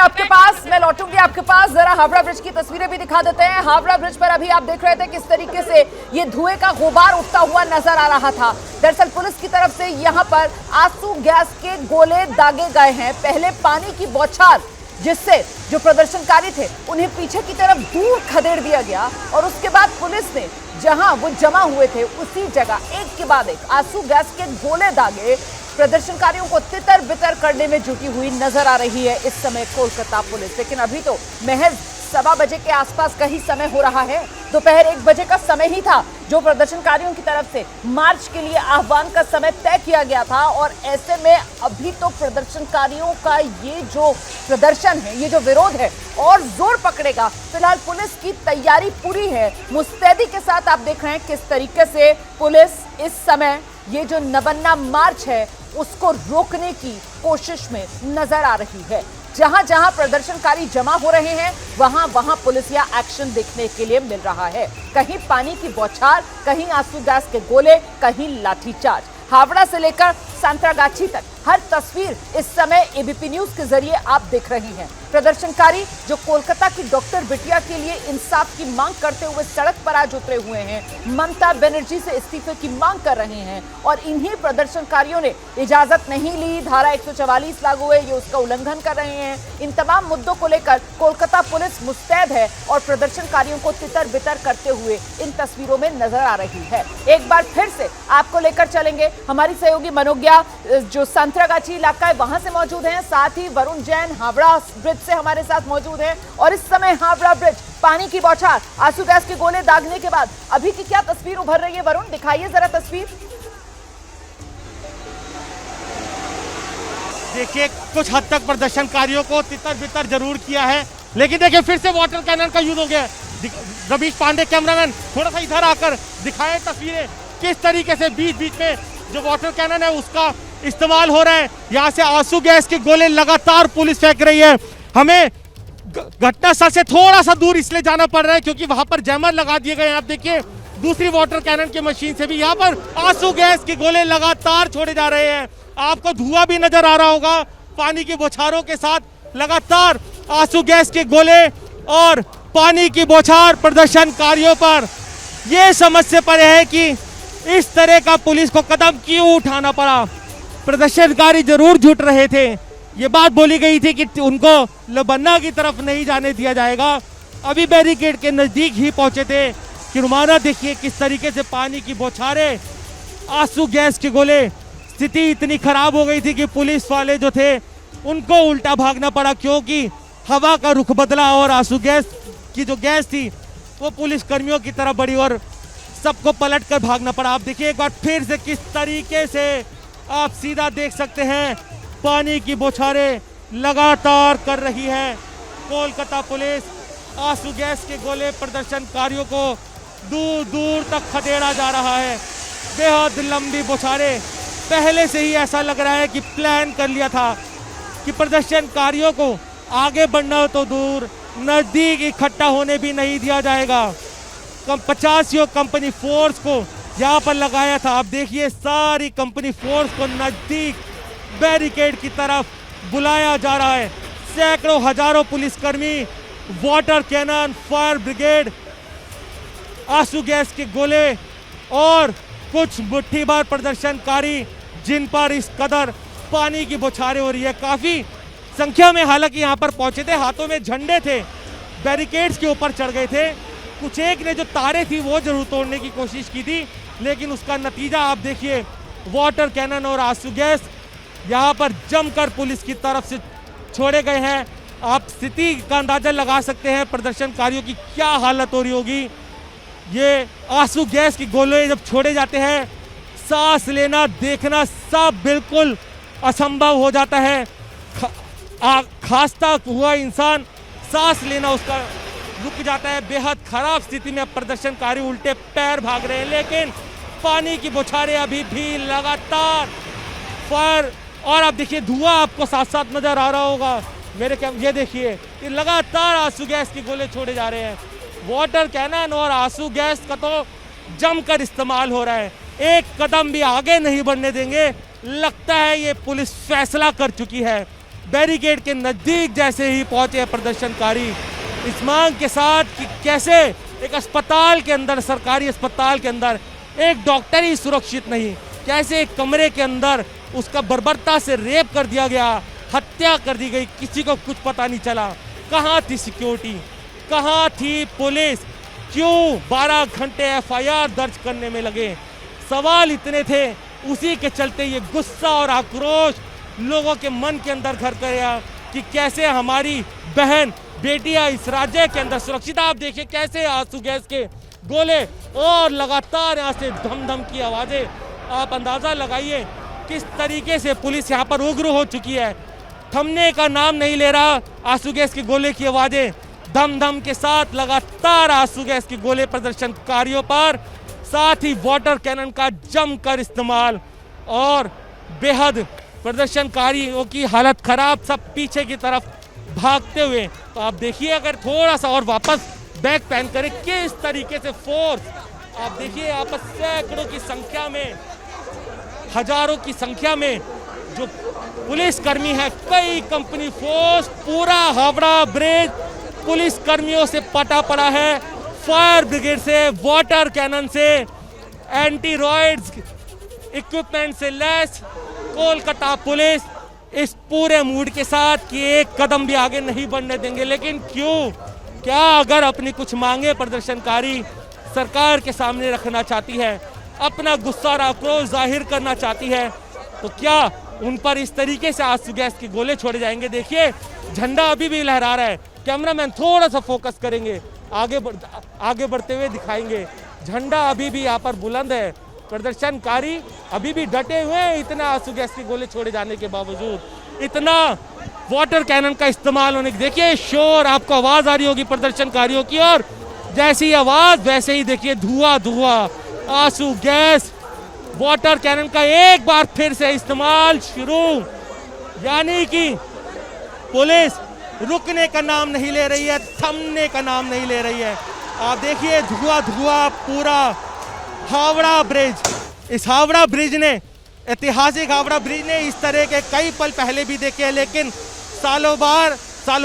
आपके पास। जरा हावड़ा ब्रिज की तस्वीरें भी दिखा देते हैं। हावड़ा ब्रिज पर अभी आप देख रहे थे किस तरीके से ये धुएं का गुबार उठता हुआ नजर आ रहा था। दरअसल पुलिस की तरफ से यहाँ पर आंसू गैस के गोले दागे गए हैं, पहले पानी की बौछार जिससे जो प्रदर्शनकारी थे उन्हें पीछे की तरफ दूर खदेड़ दिया गया, और उसके बाद पुलिस ने जहां वो जमा हुए थे उसी जगह एक के बाद एक आंसू गैस के गोले दागे प्रदर्शनकारियों को तितर बितर करने में जुटी हुई नजर आ रही है इस समय कोलकाता पुलिस। लेकिन अभी तो महज 1:15 बजे के आसपास का ही समय हो रहा है, दोपहर 1 बजे का समय ही था जो प्रदर्शनकारियों की तरफ से मार्च के लिए आह्वान का समय तय किया गया था। और ऐसे में अभी तो प्रदर्शनकारियों का ये जो प्रदर्शन है, ये जो विरोध है और जोर पकड़ेगा। फिलहाल पुलिस की तैयारी पूरी है, मुस्तैदी के साथ आप देख रहे हैं किस तरीके से पुलिस इस समय ये जो नवन्ना मार्च है उसको रोकने की कोशिश में नजर आ रही है। जहां जहां प्रदर्शनकारी जमा हो रहे हैं वहां वहां पुलिस या एक्शन देखने के लिए मिल रहा है, कहीं पानी की बौछार, कहीं आंसू गैस के गोले, कहीं लाठीचार्ज। हावड़ा से लेकर सांतरागाछी तक हर तस्वीर इस समय एबीपी न्यूज के जरिए आप देख रही हैं। प्रदर्शनकारी जो कोलकाता की डॉक्टर बिटिया के लिए इंसाफ की मांग करते हुए सड़क पर आज उतरे हुए हैं, ममता बनर्जी से इस्तीफे की मांग कर रहे हैं, और इन्हीं प्रदर्शनकारियों ने इजाजत नहीं ली, धारा 144 लागू है, ये उसका उल्लंघन कर रहे हैं। इन तमाम मुद्दों को लेकर कोलकाता पुलिस मुस्तैद है और प्रदर्शनकारियों को तितर बितर करते हुए इन तस्वीरों में नजर आ रही है। एक बार फिर से आपको लेकर चलेंगे, हमारी सहयोगी मनोज्ञा जो सांतरागाछी इलाका है वहां से मौजूद हैं, साथ ही वरुण जैन हावड़ा ब्रिज से हमारे साथ मौजूद हैं। और इस समय हावड़ा ब्रिज पानी की बौछार, आंसू गैस के गोले दागने के बाद अभी की क्या तस्वीर उभर रही है? वरुण दिखाइए जरा तस्वीर। देखिए कुछ हद तक प्रदर्शनकारियों को तितर बितर जरूर किया है, लेकिन देखिए फिर से वाटर कैनन का यूज हो गया। रवीश पांडे कैमरामैन थोड़ा सा इधर आकर दिखाएं तस्वीरें, किस तरीके से बीच बीच में जो वाटर कैनन है उसका इस्तेमाल हो रहा है। यहाँ से आंसू गैस के गोले लगातार पुलिस फेंक रही है। हमें घटनास्थल से थोड़ा सा दूर इसलिए जाना पड़ रहा है क्योंकि वहां पर जैमर लगा दिए गए हैं। आप देखिए दूसरी वाटर कैनन की मशीन से भी यहाँ पर आंसू गैस के गोले लगातार छोड़े जा रहे हैं। आपको धुआं भी नजर आ रहा होगा, पानी की बौछारों के साथ लगातार आंसू गैस के गोले और पानी की बौछार प्रदर्शनकारियों पर। यह समझ से परे है कि इस तरह का पुलिस को कदम क्यों उठाना पड़ा। प्रदर्शनकारी जरूर जुट रहे थे, ये बात बोली गई थी कि उनको लबन्ना की तरफ नहीं जाने दिया जाएगा। अभी बैरिकेड के नजदीक ही पहुंचे थे कि रुमाना देखिए किस तरीके से पानी की बौछारें, आंसू गैस के गोले। स्थिति इतनी खराब हो गई थी कि पुलिस वाले जो थे उनको उल्टा भागना पड़ा क्योंकि हवा का रुख बदला और आंसू गैस की जो गैस थी वो पुलिस कर्मियों की तरफ बढ़ी और सबको पलट कर भागना पड़ा। आप देखिए एक बार फिर से किस तरीके से आप सीधा देख सकते हैं पानी की बौछारें लगातार कर रही है कोलकाता पुलिस। आंसू गैस के गोले प्रदर्शनकारियों को दूर दूर तक खदेड़ा जा रहा है। बेहद लंबी बौछारें, पहले से ही ऐसा लग रहा है कि प्लान कर लिया था कि प्रदर्शनकारियों को आगे बढ़ना हो तो दूर, नजदीक इकट्ठा होने भी नहीं दिया जाएगा। 50 कंपनी फोर्स को यहाँ पर लगाया था। आप देखिए सारी कंपनी फोर्स को नजदीक बैरिकेड की तरफ बुलाया जा रहा है। सैकड़ों हजारों पुलिसकर्मी, वाटर कैनन, फायर ब्रिगेड, आंसू गैस के गोले और कुछ मुट्ठी भर प्रदर्शनकारी जिन पर इस कदर पानी की बौछारें हो रही है। काफी संख्या में हालांकि यहाँ पर पहुंचे थे, हाथों में झंडे थे, बैरिकेड्स के ऊपर चढ़ गए थे। कुछ एक ने जो तारे थी वो जरूर तोड़ने की कोशिश की थी, लेकिन उसका नतीजा आप देखिए, वाटर कैनन और आंसू गैस यहाँ पर जमकर पुलिस की तरफ से छोड़े गए हैं। आप स्थिति का अंदाजा लगा सकते हैं प्रदर्शनकारियों की क्या हालत हो रही होगी। ये आंसू गैस के गोले जब छोड़े जाते हैं, सांस लेना देखना सब बिल्कुल असंभव हो जाता है। खांसता हुआ इंसान, सांस लेना उसका रुक जाता है। बेहद खराब स्थिति में प्रदर्शनकारी उल्टे पैर भाग रहे हैं, लेकिन पानी की बौछारें अभी भी लगातार फायर। और आप देखिए धुआं आपको साथ साथ नजर आ रहा होगा मेरे क्या, ये देखिए ये लगातार आंसू गैस के गोले छोड़े जा रहे हैं। वाटर कैनन और आंसू गैस का तो जमकर इस्तेमाल हो रहा है। एक कदम भी आगे नहीं बढ़ने देंगे। लगता है ये पुलिस फैसला कर चुकी है। बैरिकेड के नजदीक जैसे ही पहुंचे प्रदर्शनकारी इस मांग के साथ कि कैसे एक अस्पताल के अंदर, सरकारी अस्पताल के अंदर एक डॉक्टर ही सुरक्षित नहीं, कैसे एक कमरे के अंदर उसका बर्बरता से रेप कर दिया गया, हत्या कर दी गई, किसी को कुछ पता नहीं चला। कहाँ थी सिक्योरिटी, कहाँ थी पुलिस, क्यों 12 घंटे FIR दर्ज करने में लगे। सवाल इतने थे, उसी के चलते ये गुस्सा और आक्रोश लोगों के मन के अंदर घर गया कि कैसे हमारी बहन बेटियां इस राज्य के अंदर सुरक्षित। आप देखिए कैसे आंसू गैस के गोले और लगातार यहाँ से धम धम की आवाजें। आप अंदाजा लगाइए किस तरीके से पुलिस यहाँ पर उग्र हो चुकी है। थमने का नाम नहीं ले रहा आंसू गैस के गोले की आवाजें। धम धम के साथ लगातार आंसू गैस के गोले प्रदर्शनकारियों पर, साथ ही वाटर कैनन का जमकर इस्तेमाल और बेहद प्रदर्शनकारियों की हालत खराब, सब पीछे की तरफ भागते हुए। तो आप देखिए अगर थोड़ा सा और वापस बैक पैन करें किस तरीके से फोर्स, आप देखिए यहाँ पर सैकड़ों की संख्या में, हजारों की संख्या में जो पुलिस कर्मी है, कई कंपनी फोर्स, पूरा हावड़ा ब्रिज पुलिस कर्मियों से पटा पड़ा है। फायर ब्रिगेड से, वाटर कैनन से, एंटी रॉयड्स इक्विपमेंट से लैस कोलकाता पुलिस इस पूरे मूड के साथ कि एक कदम भी आगे नहीं बढ़ने देंगे। लेकिन क्यों, क्या अगर अपनी कुछ मांगे प्रदर्शनकारी सरकार के सामने रखना चाहती है, अपना गुस्सा और आक्रोश जाहिर करना चाहती है, तो क्या उन पर इस तरीके से आंसू गैस के गोले छोड़े जाएंगे। देखिए झंडा अभी भी लहरा रहा है। कैमरामैन थोड़ा सा फोकस करेंगे, आगे बढ़ते हुए दिखाएंगे। झंडा अभी भी यहाँ पर बुलंद है। प्रदर्शनकारी अभी भी डटे हुए हैं, इतना आंसू गैस के गोले छोड़े जाने के बावजूद, इतना वाटर कैनन का इस्तेमाल होने की। देखिए शोर, आपको आवाज आ रही होगी प्रदर्शनकारियों की, और जैसी आवाज वैसे ही देखिए धुआं धुआं, आंसू गैस, वाटर कैनन का एक बार फिर से इस्तेमाल शुरू। यानी कि पुलिस रुकने का नाम नहीं ले रही है, थमने का नाम नहीं ले रही है। आप देखिए धुआं धुआं पूरा हावड़ा ब्रिज। इस हावड़ा ब्रिज ने, ऐतिहासिक हावड़ा ब्रिज ने इस तरह के कई पल पहले भी देखे हैं, लेकिन सालों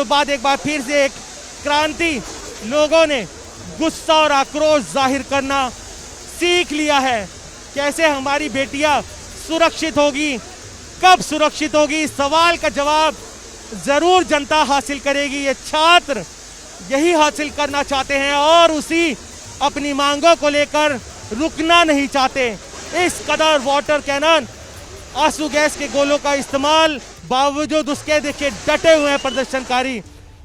बाद एक बार फिर से एक क्रांति, लोगों ने गुस्सा और आक्रोश जाहिर करना सीख लिया है। कैसे हमारी बेटियां सुरक्षित होगी, कब सुरक्षित होगी, सवाल का जवाब जरूर जनता हासिल करेगी। ये छात्र यही हासिल करना चाहते हैं और उसी अपनी मांगों को लेकर रुकना नहीं चाहते। इस कदर वाटर कैनन, आंसू गैस के गोलों का इस्तेमाल बावजूद उसके देखिए डटे हुए हैं प्रदर्शनकारी।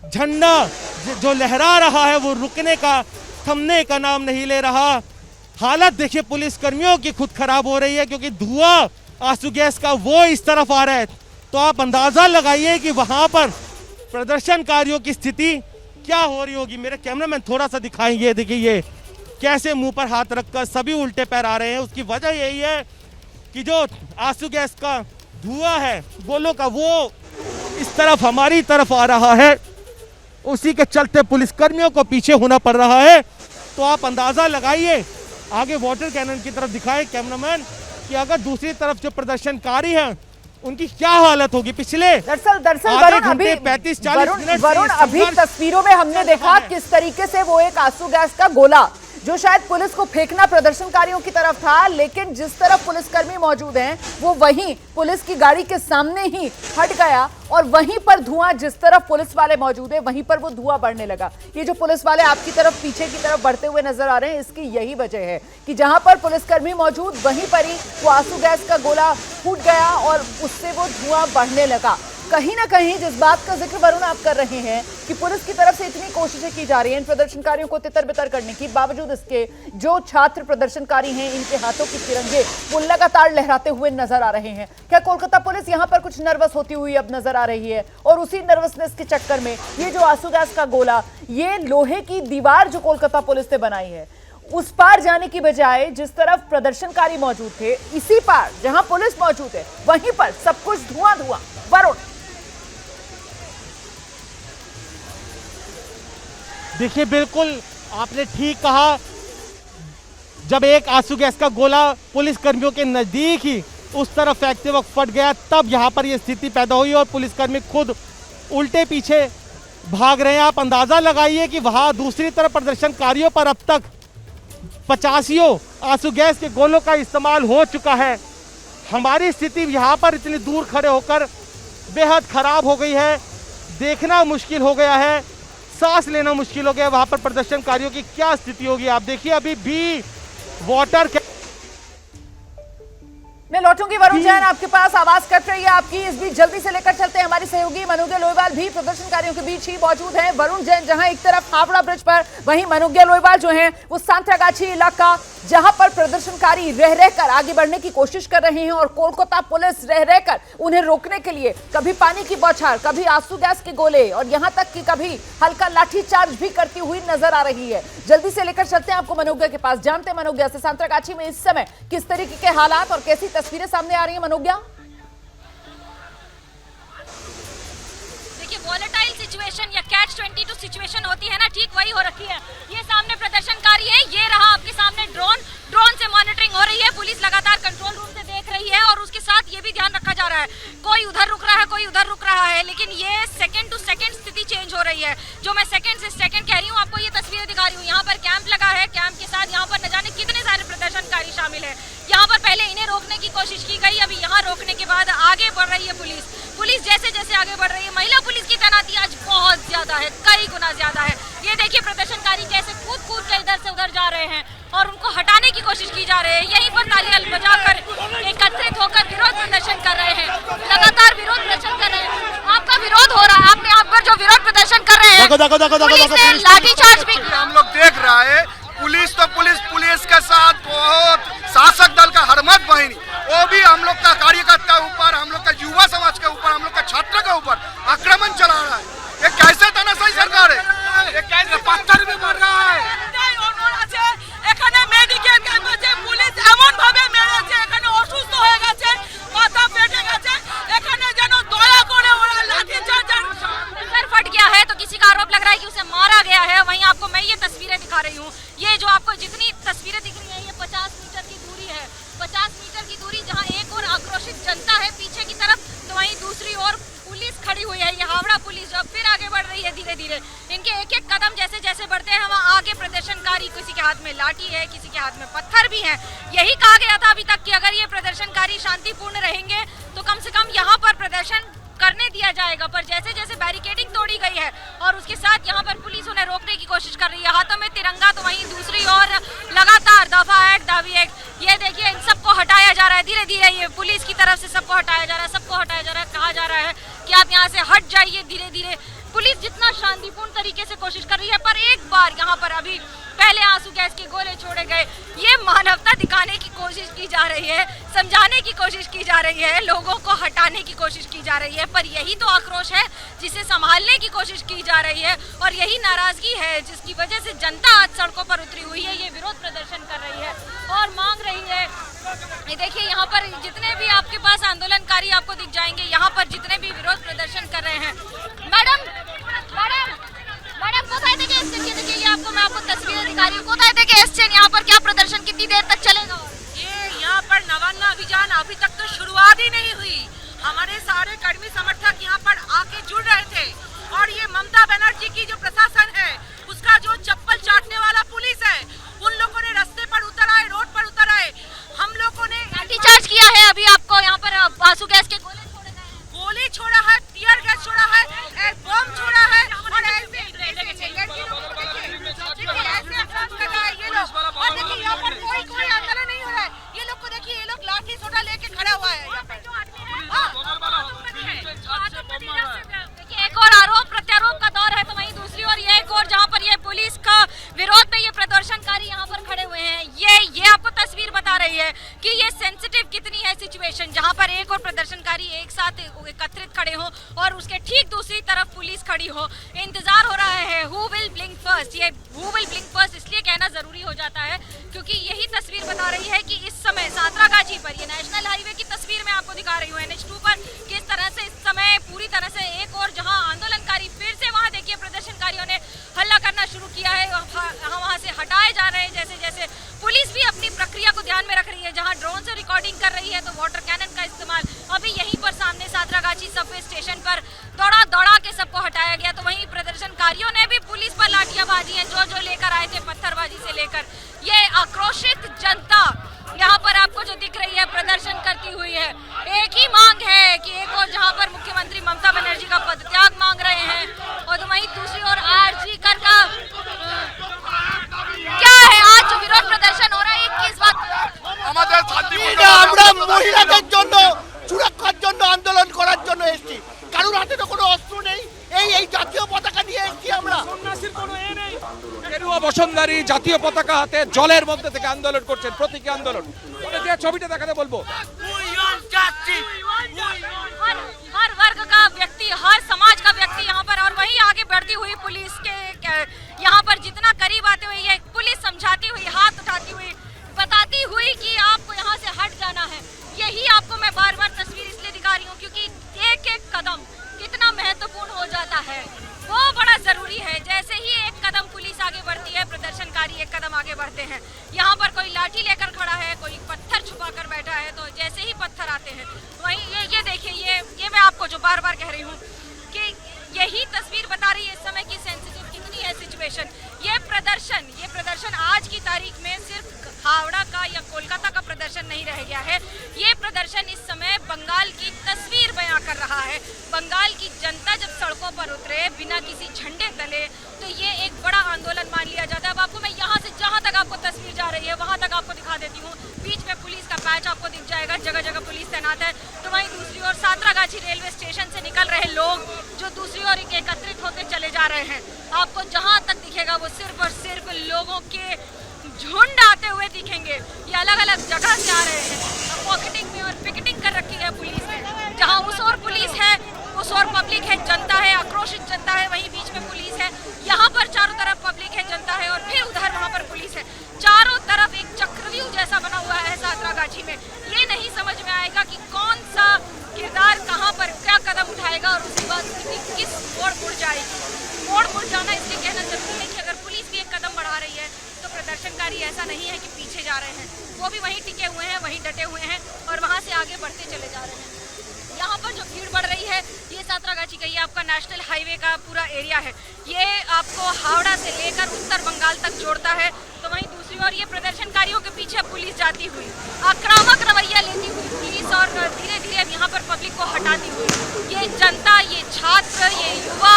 झंडा जो लहरा रहा है वो रुकने का, थमने का नाम नहीं ले रहा। हालत देखिए पुलिस कर्मियों की खुद खराब हो रही है, क्योंकि धुआं आंसू गैस का वो इस तरफ आ रहा है। तो आप अंदाजा लगाइए कि वहां पर प्रदर्शनकारियों की स्थिति क्या हो रही होगी। मेरे कैमरामैन थोड़ा सा दिखाएंगे, देखिए ये कैसे मुंह पर हाथ रखकर सभी उल्टे पैर आ रहे हैं। उसकी वजह यही है कि जो आंसू गैस का धुआं है गोलों का, वो इस तरफ हमारी तरफ आ रहा है उसी के चलते पुलिसकर्मियों को पीछे होना पड़ रहा है। तो आप अंदाजा लगाइए, आगे वाटर कैनन की तरफ दिखाए कैमरामैन, कि अगर दूसरी तरफ जो प्रदर्शनकारी हैं उनकी क्या हालत होगी। पिछले दरअसल आधे घंटे 35-40 मिनट वरुण अभी तस्वीरों में हमने देखा किस तरीके से वो एक आंसू गैस का गोला जो शायद पुलिस को फेंकना प्रदर्शनकारियों की तरफ था, लेकिन जिस तरफ पुलिसकर्मी मौजूद हैं वो वहीं पुलिस की गाड़ी के सामने ही हट गया और वहीं पर धुआं, जिस तरफ पुलिस वाले मौजूद हैं वहीं पर वो धुआं बढ़ने लगा। ये जो पुलिस वाले आपकी तरफ पीछे की तरफ बढ़ते हुए नजर आ रहे हैं, इसकी यही वजह है कि जहां पर पुलिसकर्मी मौजूद वहीं पर ही वो आंसू गैस का गोला फूट गया और उससे वो धुआं बढ़ने लगा। कहीं ना कहीं जिस बात का जिक्र वरुण आप कर रहे हैं कि पुलिस की तरफ से इतनी कोशिशें की जा रही हैं इन प्रदर्शनकारियों को तितर-बितर करने की, बावजूद इसके जो छात्र प्रदर्शनकारी हैं इनके हाथों के तिरंगे वो लगातार लहराते हुए नजर आ रहे हैं। क्या कोलकाता पुलिस यहां पर कुछ नर्वस होती हुई अब नजर आ रही है? और उसी नर्वसनेस के चक्कर में ये जो आंसू गैस का गोला, ये लोहे की दीवार जो कोलकाता पुलिस ने बनाई है, उस पार जाने की बजाय जिस तरफ प्रदर्शनकारी मौजूद थे, इसी पार जहां पुलिस मौजूद है वहीं पर सब कुछ धुआं धुआं। वरुण, देखिए बिल्कुल आपने ठीक कहा, जब एक आंसू गैस का गोला पुलिस कर्मियों के नजदीक ही उस तरफ फेंकते वक्त फट गया, तब यहाँ पर ये स्थिति पैदा हुई और पुलिसकर्मी खुद उल्टे पीछे भाग रहे हैं। आप अंदाजा लगाइए कि वहाँ दूसरी तरफ प्रदर्शनकारियों पर अब तक 85 आंसू गैस के गोलों का इस्तेमाल हो चुका है। हमारी स्थिति यहाँ पर इतनी दूर खड़े होकर बेहद खराब हो गई है, देखना मुश्किल हो गया है, सांस लेना मुश्किल हो गया। वहां पर प्रदर्शनकारियों की क्या स्थिति होगी आप देखिए। अभी भी वाटर मैं लौटूंगी वरुण जैन आपके पास, आवाज कट रही है आपकी, इस बीच जल्दी से लेकर चलते हैं। हमारी सहयोगी मनोज्ञा लोईवाल भी प्रदर्शनकारियों के बीच ही मौजूद हैं। वरुण जैन, जहां एक तरफ हावड़ा ब्रिज पर, वहीं मनोज्ञा लोईवाल जो हैं वो सांतरागाछी इलाका, जहां पर प्रदर्शनकारी रह रहकर आगे बढ़ने की कोशिश कर रहे हैं और कोलकाता पुलिस रह रहकर उन्हें रोकने के लिए कभी पानी की बौछार, कभी आंसू गैस के गोले और यहां तक कि कभी हल्का लाठीचार्ज भी करती हुई नजर आ रही है। जल्दी से लेकर चलते हैं आपको मनोज्ञा के पास, जानते हैं मनोज्ञा से सांतरागाछी में इस समय किस तरीके के हालात और कैसी तस्वीरें सामने आ रही है। मनोज्ञा, देखिए वॉलेटाइल सिचुएशन या कैच 22 सिचुएशन होती है ना, ठीक वही हो रखी है। ये सामने प्रदर्शनकारी है, ये रहा आपके सामने ड्रोन से मॉनिटरिंग हो रही है, पुलिस लगातार कंट्रोल रूम से देख रही है और उसके साथ ये भी ध्यान रखा जा रहा है कोई उधर रुक रहा है कोई उधर रुक रहा है, लेकिन ये सेकंड टू सेकंड स्थिति चेंज हो रही है। जो मैं सेकंड से सेकंड कह रही हूँ, आपको ये तस्वीरें दिखा रही हूँ, यहाँ पर कैंप लगा है, कैंप के साथ यहाँ पर न जाने कितने सारे प्रदर्शनकारी शामिल है। यहाँ पर पहले इन्हें रोकने की कोशिश की गई, अभी यहाँ रोकने के बाद आगे बढ़ रही है पुलिस जैसे जैसे आगे बढ़ रही है। महिला पुलिस की तैनाती आज बहुत ज्यादा है, कई गुना ज्यादा है। ये देखिए प्रदर्शनकारी कैसे कूद के इधर से उधर जा रहे हैं और उनको हटाने की कोशिश की जा रही है। यहीं पर तालियां बजाकर एकत्रित होकर विरोध प्रदर्शन कर रहे हैं, लगातार विरोध प्रदर्शन कर रहे हैं। आपका विरोध हो रहा है, आपने आप पर जो विरोध प्रदर्शन कर रहे हैं, पुलिस ने लाठीचार्ज भी किया। हम लोग देख रहा है, पुलिस के साथ बहुत शासक दल का हरमत बहिनी, वो भी हम लोग का कार्यकर्ता ऊपर, हम लोग का युवा समाज के ऊपर, हम लोग का छात्र के ऊपर आक्रमण चला रहा है। ये कैसे तानाशाही सरकार है? ये कैसे पत्थर भी मार रहा है? পুলিশ এমন ভাবে মেরেছে, এখানে অসুস্থ হয়ে গেছে, মাথা ফেটে গেছে, এখানে যেন দয়া করে ওরা লাঠিচার্জ सर फट गया है। तो किसी का आरोप लग रहा है कि उसे मारा गया है। वहीं आपको मैं ये तस्वीरें दिखा रही हूँ, ये जो आपको जितनी तस्वीरें दिख रही है, ये 50 मीटर की दूरी है, 50 मीटर की दूरी, जहाँ एक और आक्रोशित जनता है पीछे की तरफ, तो वहीं दूसरी ओर पुलिस खड़ी हुई है। ये हावड़ा पुलिस जो फिर आगे बढ़ रही है धीरे धीरे। इनके एक एक कदम जैसे जैसे बढ़ते हैं, वहाँ आगे प्रदर्शनकारी, किसी के हाथ में लाठी है, किसी के हाथ में पत्थर भी है। यही कहा गया था अभी तक कि अगर ये प्रदर्शनकारी शांतिपूर्ण रहेंगे तो कम से कम यहाँ पर प्रदर्शन करने दिया जाएगा, पर जैसे जैसे बैरिकेडिंग तोड़ी गई है और उसके साथ यहाँ पर पुलिस उन्हें रोकने की कोशिश कर रही है, हाथों में तिरंगा, तो वहीं दूसरी ओर लगातार दफा एक्ट दावी एक्ट। ये देखिए इन सबको हटाया जा रहा है धीरे धीरे, ये पुलिस की तरफ से सबको हटाया जा रहा है, सबको हटाया जा रहा है। कहा जा रहा है कि आप यहाँ से हट जाइए धीरे धीरे। पुलिस जितना शांतिपूर्ण तरीके से कोशिश कर रही है, पर एक बार यहाँ पर अभी पहले आंसू गैस के गोले छोड़े गए, ये मानवता दिखाने की कोशिश की जा रही है, समझाने की कोशिश की जा रही है, लोगों को हटाने की कोशिश की जा रही है, पर यही तो आक्रोश है जिसे संभालने की कोशिश की जा रही है और यही नाराजगी है जिसकी वजह से जनता आज सड़कों पर उतरी हुई है, ये विरोध प्रदर्शन कर रही है और मांग रही है। ये देखिए यहाँ पर जितने भी आपके पास आंदोलनकारी आपको दिख जाएंगे, यहाँ पर जितने भी विरोध प्रदर्शन कर रहे हैं। मैडम मैडम কোথায় থেকে এসেছেন? ये देखिए, ये आपको मैं आपको तस्वीरें दिखा रही हूँ। কোথায় থেকে এসেছেন? यहाँ पर क्या प्रदर्शन कितनी देर तक चलेगा? ये यहाँ पर नवान्ना अभियान अभी तक तो शुरुआत ही नहीं हुई। हमारे सारे कर्मी समर्थक यहाँ पर आके जुड़ रहे थे और ये ममता बनर्जी की जो प्रशासन है, उसका जो चप्पल चाटने वाला पुलिस है, उन लोगों ने रास्ते पर उतर आए, रोड पर उतर आए। हम लोगों ने लाठीचार्ज किया है। अभी आपको यहाँ पर आंसू गैस के गोले छोड़े गए हैं। गोली छोड़ा है, टीयर गैस छोड़ा है, बम छोड़ा है और ऐसे ये लोग, और देखिए यहाँ पर कोई आंदोलन नहीं हो रहा है। ये लोग को देखिए, ये लोग लाठी सोटा लेके खड़ा हुआ है यहाँ पे। देखिए, एक और आरोप प्रत्यारोप का दौर है, तो वहीं दूसरी ओर ये एक और जहाँ पर ये पुलिस का विरोध में ये प्रदर्शनकारी यहाँ पर खड़े हुए हैं। ये आपको तस्वीर बता रही है कि ये सेंसिटिव कितनी है सिचुएशन, जहाँ पर एक और प्रदर्शनकारी एक साथ एकत्रित खड़े हो और उसके ठीक दूसरी तरफ पुलिस खड़ी हो। इंतजार हो रहा है हु विल ब्लिंक फर्स्ट। ये हु विल ब्लिंक फर्स्ट इसलिए कहना जरूरी हो जाता है क्योंकि यही तस्वीर बता रही है कि इस समय सातरागाछी पर, ये नेशनल हाईवे की तस्वीर मैं आपको दिखा रही हूँ, NH2 पर किस तरह से इस समय पूरी तरह से एक और जहाँ आंदोलनकारी फिर से वहाँ देखिए प्रदर्शनकारियों ने हल्ला करना शुरू किया है, वहाँ से हटाए जा रहे हैं। जैसे जैसे पुलिस भी अपनी प्रक्रिया को ध्यान में रख रही है, जहाँ ड्रोन से रिकॉर्डिंग कर रही है तो वाटर कैनन का इस्तेमाल। अभी यहीं पर सामने सातरागाछी सबवे स्टेशन पर दौड़ा के सबको हटाया गया, तो वहीं प्रदर्शनकारियों ने भी पुलिस पर लाठियां बाजी हैं, जो लेकर आए थे पत्थरबाजी से लेकर। ये आक्रोशित जनता यहाँ पर आपको जो दिख रही है प्रदर्शन करती हुई है। एक ही मांग है कि एक और जहाँ पर मुख्यमंत्री ममता बनर्जी का पदत्याग मांग रहे हैं और तो वहीं दूसरी ओर आरजी कर का क्या है आज जो विरोध प्रदर्शन हो रहा है, किस बात আমাদের শান্তিপূর্ণ আমরা মহিলাদের জন্য সুরক্ষার জন্য আন্দোলন করার জন্য এসেছি। কারোর হাতে তো কোনো অস্ত্র নেই, এই জাতীয় পতাকা নিয়ে এসেছি আমরা। গেরুয়া বসনধারী জাতীয় পতাকা হাতে জলের মধ্যে থেকে আন্দোলন করছেন, প্রতীকী আন্দোলন। যে ছবিটা দেখাতে বলবো। हर वर्ग का व्यक्ति, हर समाज का व्यक्ति यहाँ पर, और वहीं आगे बढ़ती हुई पुलिस के यहाँ पर जितना करीब आते हुए ये पुलिस समझाती हुई, हाथ उठाती हुई, बताती हुई कि आपको यहाँ से हट जाना है। यही आपको मैं बार बार तस्वीर इसलिए दिखा रही हूँ क्योंकि एक एक कदम कितना महत्वपूर्ण हो जाता है, वो बड़ा जरूरी है। जैसे ही एक कदम पुलिस आगे बढ़ती है, प्रदर्शनकारी एक कदम आगे बढ़ते हैं। यहाँ पर कोई लाठी लेकर खड़ा है, कोई पत्थर छुपा कर बैठा है, तो जैसे ही पत्थर आते हैं वहीं ये देखिए, ये मैं आपको जो बार बार कह रही हूँ कि यही तस्वीर बता रही है इस समय की सेंसिटिव कितनी है सिचुएशन। ये प्रदर्शन आज की तारीख में सिर्फ हावड़ा का या कोलकाता का प्रदर्शन नहीं रह गया है। ये प्रदर्शन इस समय बंगाल की तस्वीर बयां कर रहा है। बंगाल की जनता जब सड़कों पर उतरे बिना किसी झंडे तले, तो ये एक बड़ा आंदोलन मान लिया जाता है। अब आपको मैं यहाँ से जहाँ तक आपको तस्वीर जा रही है वहाँ तक आपको दिखा देती हूँ। बीच में पुलिस का पैच आपको दिख जाएगा, जगह जगह पुलिस तैनात है। तो वहीं दूसरी ओर सातरागाछी रेलवे स्टेशन से निकल रहे लोग जो दूसरी ओर एकत्रित होते चले जा रहे हैं, आपको जहाँ तक दिखेगा वो सिर्फ और सिर्फ लोगों के झुंड आते हुए दिखेंगे। ये अलग अलग जगह से आ रहे हैं। पॉकेटिंग में और पिकेटिंग कर रखी है पुलिस ने, जहाँ उस ओर पुलिस है, उस ओर पब्लिक है, जनता है, आक्रोशित जनता है, वहीं बीच में पुलिस है। यहाँ पर चारों तरफ पब्लिक है, जनता है, और फिर उधर वहाँ पर पुलिस है। चारों तरफ एक चक्रव्यूह जैसा बना हुआ है सातरागाछी में। ये नहीं समझ में आएगा कि कौन सा किरदार कहाँ पर क्या कदम उठाएगा और उसके बाद किस मोड़ मुड़ जाएगी। मोड़ मुड़ जाना इसलिए कहना जरूरी है कि अगर पुलिस भी एक कदम बढ़ा रही है तो प्रदर्शनकारी ऐसा नहीं है कि पीछे जा रहे हैं, वो भी वहीं टिके हुए हैं, वहीं डटे हुए हैं और वहाँ से आगे बढ़ते चले जा रहे हैं। यहाँ पर जो भीड़ बढ़ रही है, ये सातरागाछी का ये आपका नेशनल हाईवे का पूरा एरिया है। ये आपको हावड़ा से लेकर उत्तर बंगाल तक जोड़ता है। तो वहीं दूसरी ओर ये प्रदर्शनकारियों के पीछे पुलिस जाती हुई, आक्रामक रवैया लेती हुई पुलिस, और धीरे धीरे यहाँ पर पब्लिक को हटाती हुई ये जनता, ये छात्र, ये युवा,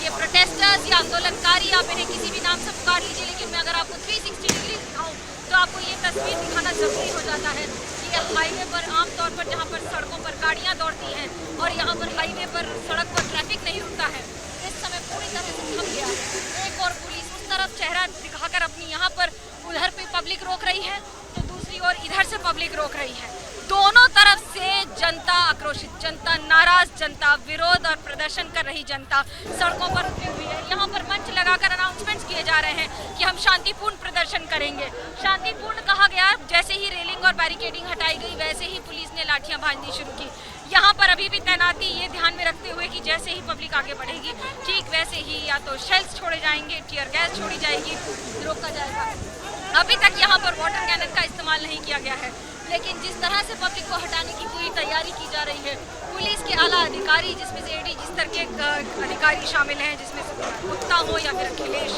ये प्रोटेस्टर्स, ये आंदोलनकारी, आप इन्हें किसी भी नाम से पुकार लीजिए, लेकिन मैं अगर आपको 360 डिग्री दिखाऊं तो आपको ये तस्वीर दिखाना जरूरी हो जाता है। ये हाईवे पर आमतौर पर जहाँ पर सड़कों पर गाड़ियाँ दौड़ती हैं और यहाँ पर हाईवे पर सड़क पर ट्रैफिक नहीं रुकता है, इस समय पूरी तरह से थम गया है। एक और पुलिस उस तरफ चेहरा दिखाकर अपनी यहाँ पर उधर पे पब्लिक रोक रही है, तो दूसरी ओर इधर से पब्लिक रोक रही है। दोनों तरफ से जनता, आक्रोशित जनता, नाराज जनता, विरोध और प्रदर्शन कर रही जनता सड़कों पर उतरी हुई है। यहाँ पर मंच लगाकर अनाउंसमेंट्स किए जा रहे हैं कि हम शांतिपूर्ण प्रदर्शन करेंगे। शांतिपूर्ण कहा गया, जैसे ही रेलिंग और बैरिकेडिंग हटाई गई वैसे ही पुलिस ने लाठियां भाजनी शुरू की। यहाँ पर अभी भी तैनाती ये ध्यान में रखते हुए कि जैसे ही पब्लिक आगे बढ़ेगी ठीक वैसे ही या तो शेल्स छोड़े जाएंगे, टीयर गैस छोड़ी जाएगी, रोका जाएगा। अभी तक यहाँ पर वाटर कैनन का इस्तेमाल नहीं किया गया है, लेकिन जिस तरह से पब्लिक को हटाने की पूरी तैयारी की जा रही है, पुलिस के आला अधिकारी जिसमें से एडी जिस तरह के अधिकारी शामिल हैं, जिसमें से गुप्ता हो या फिर अखिलेश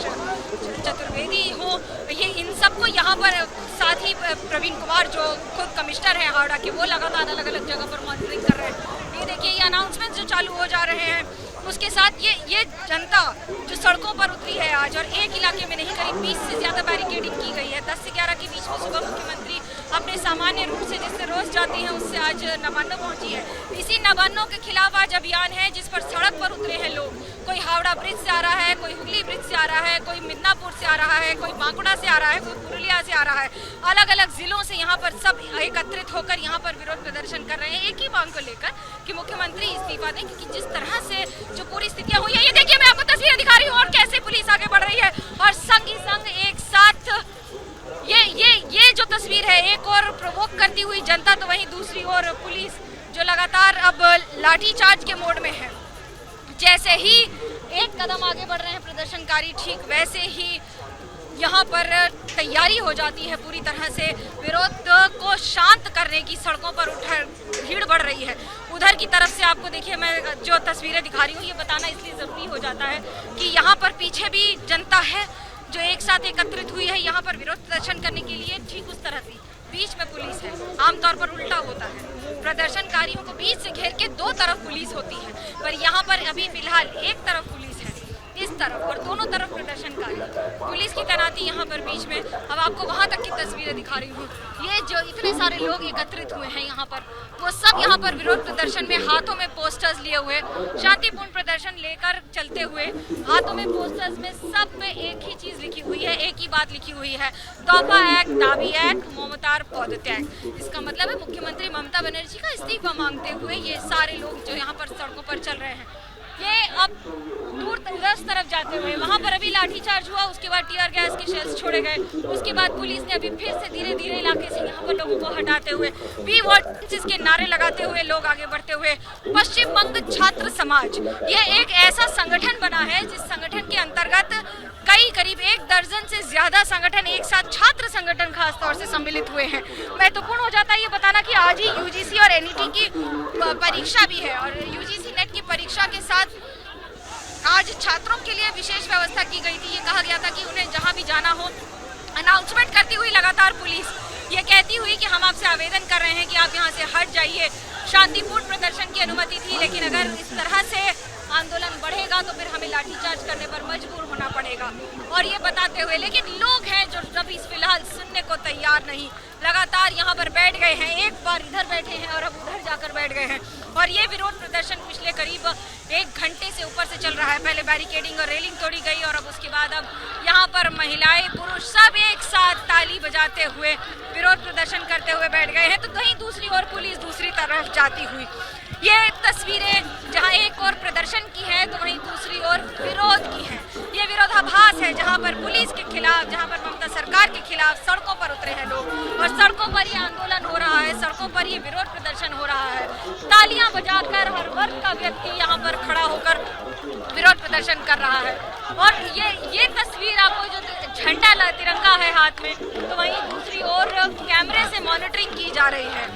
चतुर्वेदी हो, ये इन सबको यहाँ पर, साथ ही प्रवीण कुमार जो खुद कमिश्नर हैं हावड़ा के, वो लगातार अलग अलग जगह पर मॉनिटरिंग कर रहे हैं। ये देखिए ये अनाउंसमेंट जो चालू हो जा रहे हैं, उसके साथ ये जनता जो सड़कों पर उतरी है आज, और एक इलाके में नहीं करीब 20 से ज़्यादा बैरिकेडिंग की गई है। 10 से 11 के बीच में सुबह मुख्यमंत्री अपने सामान्य रूप से जिससे रोज जाती हैं उससे आज नवान्नो पहुंची है। इसी नवान्नो के खिलाफ आज अभियान है जिस पर सड़क पर उतरे हैं लोग। कोई हावड़ा ब्रिज से आ रहा है, कोई हुगली ब्रिज से आ रहा है, कोई मिदनापुर से आ रहा है, कोई बांकुड़ा से आ रहा है, कोई पुरुलिया से आ रहा है। अलग अलग जिलों से यहाँ पर सब एकत्रित होकर यहाँ पर विरोध प्रदर्शन कर रहे हैं एक ही मांग को लेकर कि मुख्यमंत्री इस्तीफा दें, क्योंकि जिस तरह से जो पूरी स्थितियाँ हुई है, ये देखिए मैं आपको तस्वीर दिखा रही हूँ और कैसे पुलिस आगे बढ़ रही है, और संग ही संग एक साथ ये जो तस्वीर है, एक और प्रोवोक करती हुई जनता, तो वहीं दूसरी ओर पुलिस जो लगातार अब लाठीचार्ज के मोड में है। जैसे ही एक कदम आगे बढ़ रहे हैं प्रदर्शनकारी, ठीक वैसे ही यहाँ पर तैयारी हो जाती है पूरी तरह से विरोध को शांत करने की। सड़कों पर भीड़ बढ़ रही है। उधर की तरफ से आपको देखिए, मैं जो तस्वीरें दिखा रही हूँ ये बताना इसलिए ज़रूरी हो जाता है कि यहाँ पर पीछे भी जनता है जो एक साथ एकत्रित हुई है यहाँ पर विरोध प्रदर्शन करने के लिए। ठीक उस तरह से बीच में पुलिस है। आमतौर पर उल्टा होता है, प्रदर्शनकारियों को बीच से घेर के दो तरफ पुलिस होती है, पर यहाँ पर अभी फिलहाल एक तरफ पुलिस है, इस तरफ, और दोनों तरफ प्रदर्शनकारी। पुलिस की तैनाती यहाँ पर बीच में। अब आपको वहाँ तक की तस्वीरें दिखा रही हूँ। ये जो इतने सारे लोग एकत्रित हुए हैं यहाँ पर, वो सब यहाँ पर विरोध प्रदर्शन में हाथों में पोस्टर्स लिए हुए, शांतिपूर्ण प्रदर्शन लेकर चलते हुए, हाथों में पोस्टर्स में सब में एक ही चीज लिखी हुई है, एक ही बात लिखी हुई है, दफा एक, दाबी एक, ममतार पदत्याग। इसका मतलब है मुख्यमंत्री ममता बनर्जी का इस्तीफा मांगते हुए ये सारे लोग जो यहाँ पर सड़कों पर चल रहे हैं, ये अब दूर तरफ जाते हुए, वहाँ पर अभी लाठीचार्ज हुआ, उसके बाद टीयर गैस के शेल्स छोड़े गए, उसके बाद पुलिस ने अभी फिर से धीरे धीरे इलाके से यहाँ पर लोगों को हटाते हुए, वी वॉन्ट के नारे लगाते हुए लोग आगे बढ़ते हुए। पश्चिम बंग छात्र समाज ये एक ऐसा संगठन बना है जिस संगठन के अंतर्गत करीब 1 दर्जन से ज्यादा संगठन एक साथ, छात्र संगठन खास तौर से सम्मिलित हुए हैं। महत्वपूर्ण हो जाता है ये बताना कि आज ही यूजीसी और एनईटी की परीक्षा भी है, और यूजीसी नेट की परीक्षा के साथ आज छात्रों के लिए विशेष व्यवस्था की गई थी। ये कहा गया था कि उन्हें जहां भी जाना हो, अनाउंसमेंट करती हुई लगातार पुलिस ये कहती हुई कि हम आपसे आवेदन कर रहे हैं कि आप यहां से हट जाइए। शांतिपूर्ण प्रदर्शन की अनुमति थी, लेकिन अगर इस तरह से आंदोलन बढ़ेगा तो फिर हमें लाठीचार्ज करने पर मजबूर होना पड़ेगा। और ये बताते हुए, लेकिन लोग हैं जो अभी फिलहाल सुनने को तैयार नहीं, लगातार यहाँ पर बैठ गए हैं, एक बार इधर बैठे हैं और अब उधर जाकर बैठ गए हैं। और ये विरोध प्रदर्शन पिछले करीब 1 घंटे से ऊपर से चल रहा है। पहले बैरिकेडिंग और रेलिंग तोड़ी गई, और अब उसके बाद अब यहाँ पर महिलाएं पुरुष सब एक साथ ताली बजाते हुए विरोध प्रदर्शन करते हुए बैठ गए हैं। तो कहीं दूसरी ओर पुलिस दूसरी तरफ जाती हुई, ये तस्वीरें जहां एक और प्रदर्शन की है तो वहीं दूसरी ओर विरोध की है। ये विरोधाभास है जहां पर पुलिस के खिलाफ, जहां पर ममता सरकार के खिलाफ सड़कों पर उतरे हैं लोग, और सड़कों पर ये आंदोलन हो रहा है, सड़कों पर ये विरोध प्रदर्शन हो रहा है। तालियां बजाकर हर वर्ग का व्यक्ति यहाँ पर खड़ा होकर विरोध प्रदर्शन कर रहा है। और ये तस्वीर आपको जो झंडा तिरंगा है हाथ में, तो वहीं दूसरी ओर कैमरे से मॉनिटरिंग की जा रही है।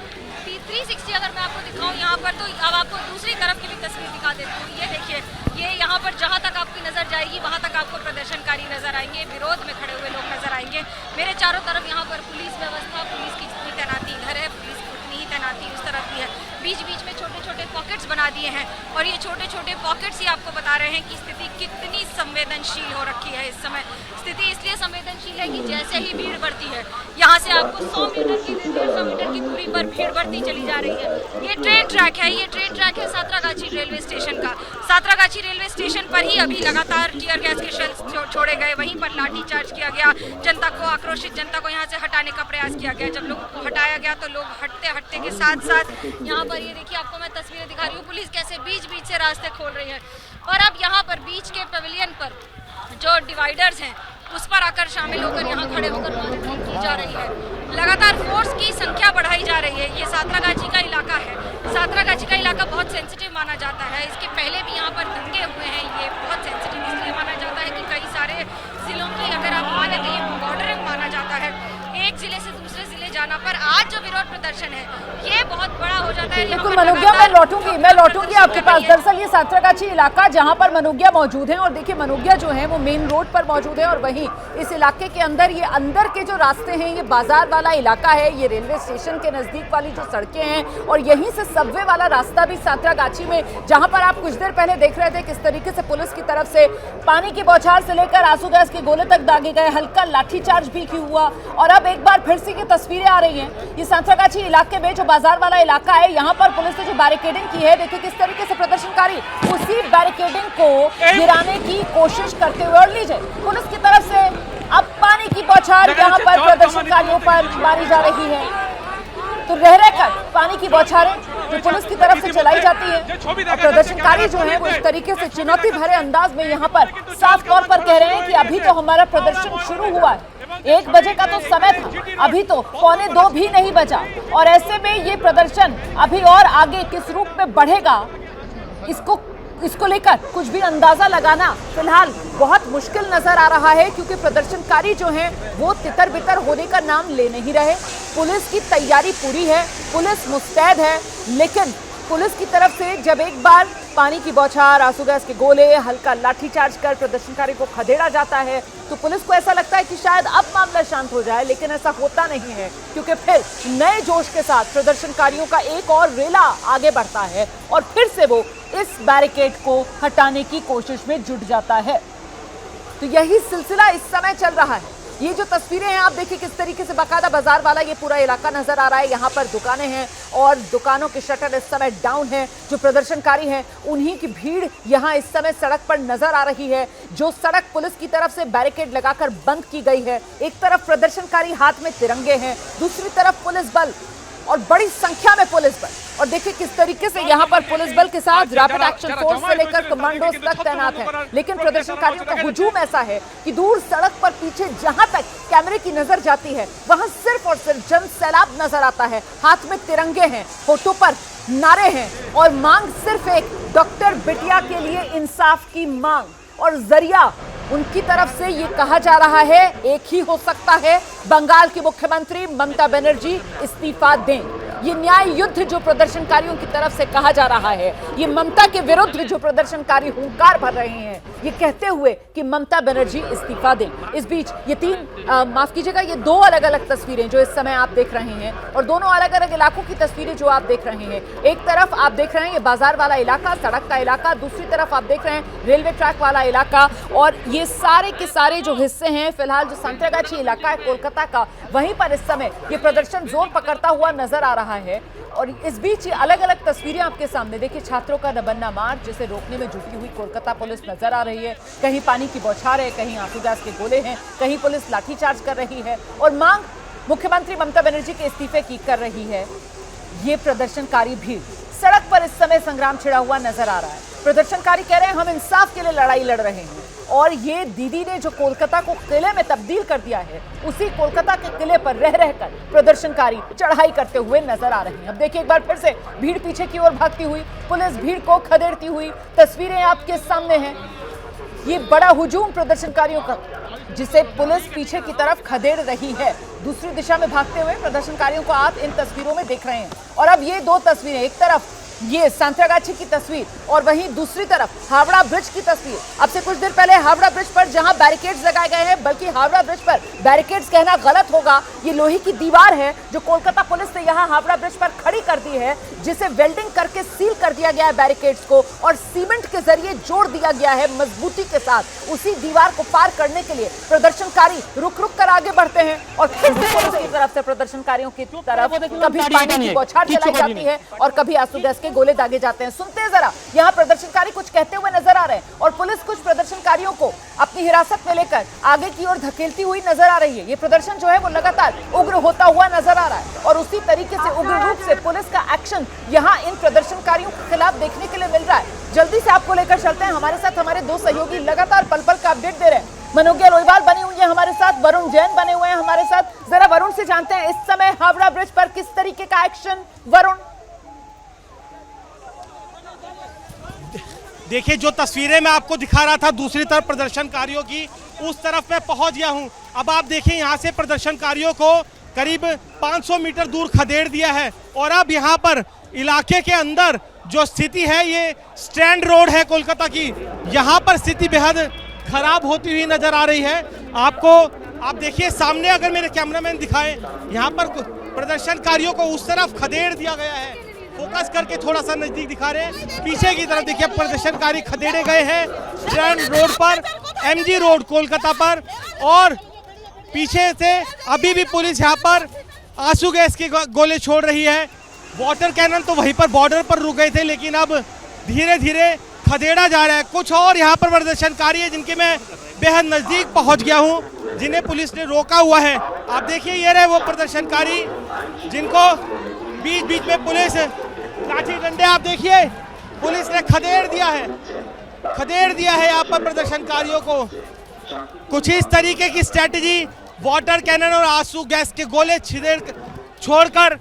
360 अगर मैं आपको दिखाऊं यहाँ पर, तो अब आपको दूसरी तरफ की भी तस्वीर दिखा देती हूँ। ये देखिए, ये यहाँ पर जहाँ तक आपकी नज़र जाएगी वहाँ तक आपको प्रदर्शनकारी नजर आएंगे, विरोध में खड़े हुए लोग नजर आएंगे। मेरे चारों तरफ यहाँ पर पुलिस व्यवस्था, पुलिस की जितनी तैनाती इधर है, पुलिस की उतनी ही तैनाती उस तरफ भी है। बीच बीच में छोटे छोटे पॉकेट्स बना दिए हैं, और ये छोटे छोटे पॉकेट्स ही आपको बता रहे हैं कि स्थिति कितनी संवेदनशील हो रखी है इस समय। स्थिति इसलिए संवेदनशील है कि जैसे ही भीड़ बढ़ती है, यहाँ से आपको 100 मीटर की 150 मीटर की दूरी पर भीड़ बढ़ती चली जा रही है। ये ट्रेन ट्रैक है, ये ट्रेन ट्रैक है सातरागाछी रेलवे स्टेशन का। सातरागाछी रेलवे स्टेशन पर ही अभी लगातार टीयर गैस के शेल्स छोड़े गए, वहीं पर लाठीचार्ज किया गया, जनता को, आक्रोशित जनता को यहाँ से हटाने का प्रयास किया गया। जब लोगों को हटाया गया तो लोग हटते हटते के साथ साथ यहाँ पर, ये देखिए आपको मैं तस्वीरें दिखा रही हूँ, पुलिस कैसे बीच बीच से रास्ते खोल रही है। और अब यहाँ पर बीच के पवेलियन पर जो डिवाइडर्स हैं उस पर आकर शामिल होकर यहाँ खड़े होकर मॉनिटरिंग की जा रही है। लगातार फोर्स की संख्या बढ़ाई जा रही है। ये सातरागाछी का इलाका है, सातरागाछी का इलाका बहुत सेंसिटिव माना जाता है। इसके पहले भी यहाँ पर दंगे हुए हैं। ये बहुत सेंसिटिव इसलिए माना जाता है कि कई सारे जिलों की अगर आप माने तो ये बॉर्डरिंग माना जाता है। एक जिले से दूसरे जिले जाना, पर आज जो विरोध प्रदर्शन है ये बहुत बड़ा हो जाता है। बिल्कुल मनोज्ञा, मैं लौटूंगी आपके पास। दरअसल ये सांतरागाछी इलाका जहां पर मनोज्ञा मौजूद है, और देखिए मनोज्ञा जो है वो मेन रोड पर मौजूद है, और वहीं इस इलाके के अंदर ये अंदर के जो रास्ते हैं ये बाजार वाला इलाका है, ये रेलवे स्टेशन के नजदीक वाली जो सड़कें हैं, और यहीं से सबवे वाला रास्ता भी सांतरागाछी में, जहां पर आप कुछ देर पहले देख रहे थे किस तरीके से पुलिस की तरफ से पानी की बौछार से लेकर आंसू गैस के गोले तक दागे गए, हल्का लाठीचार्ज भी हुआ। और अब एक बार फिर से की तस्वीरें आ रही हैं। ये सांतरागाछी इलाके में जो बाजार वाला इलाका है, यहाँ पर पुलिस ने जो बैरिकेडिंग की है, देखिए किस तरीके से प्रदर्शनकारी उसी बैरिकेडिंग को गिराने की कोशिश करते हुए, और लीजिए पुलिस की तरफ से अब पानी की बौछार यहाँ पर प्रदर्शनकारियों पर मारी जा रही है। तो रह रहकर पानी की बौछारें जो पुलिस की तरफ से चलाई जाती है, और प्रदर्शनकारी जो है वो इस तरीके से चुनौती भरे अंदाज में यहाँ पर साफ तौर पर कह रहे हैं कि अभी तो हमारा प्रदर्शन शुरू हुआ है, 1 बजे का तो समय था, अभी तो 1:45 भी नहीं बजा, और ऐसे में ये प्रदर्शन अभी और आगे किस रूप में बढ़ेगा इसको लेकर कुछ भी अंदाजा लगाना फिलहाल बहुत मुश्किल नजर आ रहा है, क्योंकि प्रदर्शनकारी जो हैं वो तितर बितर होने का नाम ले नहीं रहे। पुलिस की तैयारी पूरी है, पुलिस मुस्तैद है, लेकिन पुलिस की तरफ से जब एक बार पानी की बौछार, आंसू गैस के गोले, हल्का लाठीचार्ज कर प्रदर्शनकारी को खदेड़ा जाता है, तो पुलिस को ऐसा लगता है कि शायद अब मामला शांत हो जाए, लेकिन ऐसा होता नहीं है, क्योंकि फिर नए जोश के साथ प्रदर्शनकारियों का एक और रेला आगे बढ़ता है, और फिर से वो इस बैरिकेड को हटाने की कोशिश में जुट जाता है। तो यही सिलसिला इस समय चल रहा है। ये जो तस्वीरें हैं आप देखिए किस तरीके से बाकायदा बाजार वाला ये पूरा इलाका नजर आ रहा है। यहाँ पर दुकानें हैं और दुकानों के शटर इस समय डाउन है। जो प्रदर्शनकारी हैं उन्हीं की भीड़ यहाँ इस समय सड़क पर नजर आ रही है। जो सड़क पुलिस की तरफ से बैरिकेड लगाकर बंद की गई है, एक तरफ प्रदर्शनकारी हाथ में तिरंगे हैं, दूसरी तरफ पुलिस बल और बड़ी संख्या में पुलिस बल, और देखिए किस तरीके से यहाँ पर पुलिस बल के साथ रैपिड एक्शन फोर्स से लेकर कमांडोज तक तैनात है। लेकिन प्रदर्शनकारियों का हुजूम ऐसा है कि दूर सड़क पर पीछे जहां तक कैमरे की नजर जाती है वहां सिर्फ और सिर्फ जन सैलाब नजर आता है। हाथ में तिरंगे हैं, होठों पर नारे हैं, और मांग सिर्फ एक, डॉक्टर बिटिया के लिए इंसाफ की मांग, और जरिया उनकी तरफ से ये कहा जा रहा है एक ही हो सकता है, बंगाल की मुख्यमंत्री ममता बनर्जी इस्तीफा दें। ये न्याय युद्ध जो प्रदर्शनकारियों की तरफ से कहा जा रहा है, ये ममता के विरुद्ध जो प्रदर्शनकारी हुंकार भर रहे हैं, ये कहते हुए कि ममता बनर्जी इस्तीफा दें। इस बीच ये ये 2 अलग अलग तस्वीरें जो इस समय आप देख रहे हैं, और दोनों अलग अलग इलाकों की तस्वीरें जो आप देख रहे हैं। एक तरफ आप देख रहे हैं ये बाजार वाला इलाका, सड़क का इलाका, दूसरी तरफ आप देख रहे हैं रेलवे ट्रैक वाला इलाका, और ये सारे के सारे जो हिस्से हैं फिलहाल जो सांतरागाछी इलाका है कोलकाता का, वहीं पर इस समय ये प्रदर्शन जोर पकड़ता हुआ नजर आ रहा है। और इस बीच ये अलग अलग तस्वीरें आपके सामने देखिए, छात्रों का नबन्ना मार्च जिसे रोकने में जुटी हुई कोलकाता पुलिस नजर आ रही है। कहीं पानी की बौछार है, कहीं आंसू गैस के गोले हैं, कहीं पुलिस लाठीचार्ज कर रही है, और मांग मुख्यमंत्री ममता बनर्जी के इस्तीफे की कर रही है। ये प्रदर्शनकारी भीड़ सड़क पर इस समय संग्राम छिड़ा हुआ नजर आ रहा है। प्रदर्शनकारी कह रहे हैं हम इंसाफ के लिए लड़ाई लड़ रहे हैं, और ये दीदी ने जो कोलकाता को किले में तब्दील कर दिया है, उसी कोलकाता के किले पर रह रहकर प्रदर्शनकारी चढ़ाई करते हुए नजर आ रहे हैं। अब देखिए एक बार फिर से भीड़ पीछे की ओर भागती हुई, पुलिस भीड़ को खदेड़ती हुई, तस्वीरें आपके सामने हैं। ये बड़ा हुजूम प्रदर्शनकारियों का जिसे पुलिस पीछे की तरफ खदेड़ रही है, दूसरी दिशा में भागते हुए प्रदर्शनकारियों को आप इन तस्वीरों में देख रहे हैं। और अब ये 2 तस्वीरें, एक तरफ ये सांतरागाछी की तस्वीर और वहीं दूसरी तरफ हावड़ा ब्रिज की तस्वीर। अब से कुछ देर पहले हावड़ा ब्रिज पर जहां बैरिकेड्स लगाए गए हैं, बल्कि हावड़ा ब्रिज पर बैरिकेड्स कहना गलत होगा, ये लोहे की दीवार है जो कोलकाता पुलिस ने यहां हावड़ा ब्रिज पर खड़ी कर दी है, जिसे वेल्डिंग करके सील कर दिया गया है बैरिकेड्स को, और सीमेंट के जरिए जोड़ दिया गया है मजबूती के साथ। उसी दीवार को पार करने के लिए प्रदर्शनकारी रुक रुक कर आगे बढ़ते हैं, और फिर से पुलिस की तरफ से प्रदर्शनकारियों की तरफ कभी पानी की बौछार चलाई जाती है और कभी आंसू गैस के गोले दागे जाते हैं। सुनते हैं जरा, यहाँ प्रदर्शनकारी कुछ कहते हुए नजर आ रहे हैं, और पुलिस कुछ प्रदर्शनकारियों को अपनी हिरासत में लेकर आगे की ओर धकेलती हुई नजर आ रही है। ये प्रदर्शन जो है वो लगातार उग्र होता हुआ नजर आ रहा है, और उसी तरीके से उग्र रूप से पुलिस का एक्शन यहाँ इन प्रदर्शनकारियों के खिलाफ देखने के लिए मिल रहा है। जल्दी से आपको लेकर चलते हैं, हमारे साथ हमारे 2 सहयोगी लगातार पल पल का अपडेट दे रहे हैं। मनोज्ञा लोईवाल बनी हुई है हमारे साथ, वरुण जैन बने हुए हैं हमारे साथ। जरा वरुण से जानते हैं इस समय हावड़ा ब्रिज पर किस तरीके का एक्शन। वरुण, देखिए जो तस्वीरें मैं आपको दिखा रहा था दूसरी तरफ प्रदर्शनकारियों की, उस तरफ मैं पहुंच गया हूं। अब आप देखिए यहाँ से प्रदर्शनकारियों को करीब 500 मीटर दूर खदेड़ दिया है और अब यहाँ पर इलाके के अंदर जो स्थिति है, ये स्टैंड रोड है कोलकाता की, यहाँ पर स्थिति बेहद खराब होती हुई नजर आ रही है आपको। आप देखिए सामने, अगर मेरे कैमरामैन दिखाएं, यहाँ पर प्रदर्शनकारियों को उस तरफ खदेड़ दिया गया है। फोकस करके थोड़ा सा नजदीक दिखा रहे हैं, पीछे की तरफ देखिए प्रदर्शनकारी खदेड़े गए हैं स्टैंड रोड पर, एमजी रोड कोलकाता पर। और पीछे से अभी भी पुलिस यहाँ पर आंसू गैस के गोले छोड़ रही है। वाटर कैनन तो वहीं पर बॉर्डर पर रुक गए थे, लेकिन अब धीरे धीरे खदेड़ा जा रहा है। कुछ और यहाँ पर प्रदर्शनकारी है जिनके मैं बेहद नजदीक पहुंच गया हूं, जिन्हें पुलिस ने रोका हुआ है। आप देखिए ये रहे वो प्रदर्शनकारी जिनको बीच बीच में पुलिस लाठी डंडे, आप देखिए पुलिस ने खदेड़ दिया है यहाँ पर प्रदर्शनकारियों को। कुछ इस तरीके की स्ट्रेटजी, वाटर कैनन और आंसू गैस के गोले छोड़कर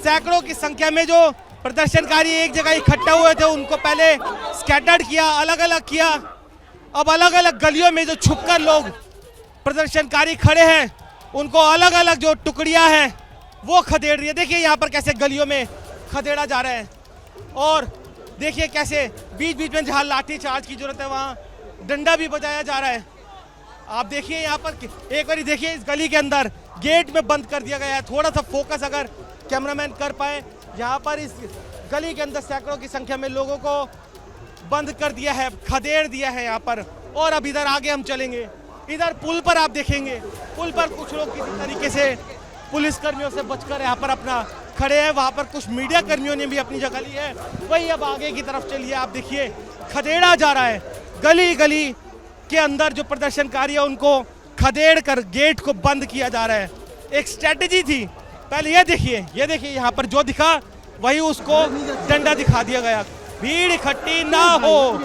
सैकड़ों की संख्या में जो प्रदर्शनकारी एक जगह इकट्ठा हुए थे उनको पहले स्कैटर्ड किया, अलग अलग किया। अब अलग अलग गलियों में जो छुपकर लोग प्रदर्शनकारी खड़े हैं उनको अलग अलग जो टुकड़ियां हैं वो खदेड़ रही है। देखिए यहाँ पर कैसे गलियों में खदेड़ा जा रहा है और देखिए कैसे बीच बीच में जहाँ लाठी चार्ज की जरूरत है वहाँ डंडा भी बजाया जा रहा है। आप देखिए यहाँ पर एक बार देखिए इस गली के अंदर गेट में बंद कर दिया गया है। थोड़ा सा फोकस अगर कैमरामैन कर पाए, यहाँ पर इस गली के अंदर सैकड़ों की संख्या में लोगों को बंद कर दिया है, खदेड़ दिया है यहाँ पर। और अब इधर आगे हम चलेंगे, इधर पुल पर आप देखेंगे, पुल पर कुछ लोग किसी तरीके से पुलिस कर्मियों से बचकर यहाँ पर अपना खड़े हैं। वहाँ पर कुछ मीडिया कर्मियों ने भी अपनी जगह ली है। वही अब आगे की तरफ चलिए, आप देखिए खदेड़ा जा रहा है गली गली के अंदर। जो प्रदर्शनकारी है उनको खदेड़ कर गेट को बंद किया जा रहा है। एक स्ट्रेटेजी थी पहले, ये देखिए यहाँ पर जो दिखा वही उसको डंडा दिखा दिया गया। भीड़ इकट्ठी ना हो,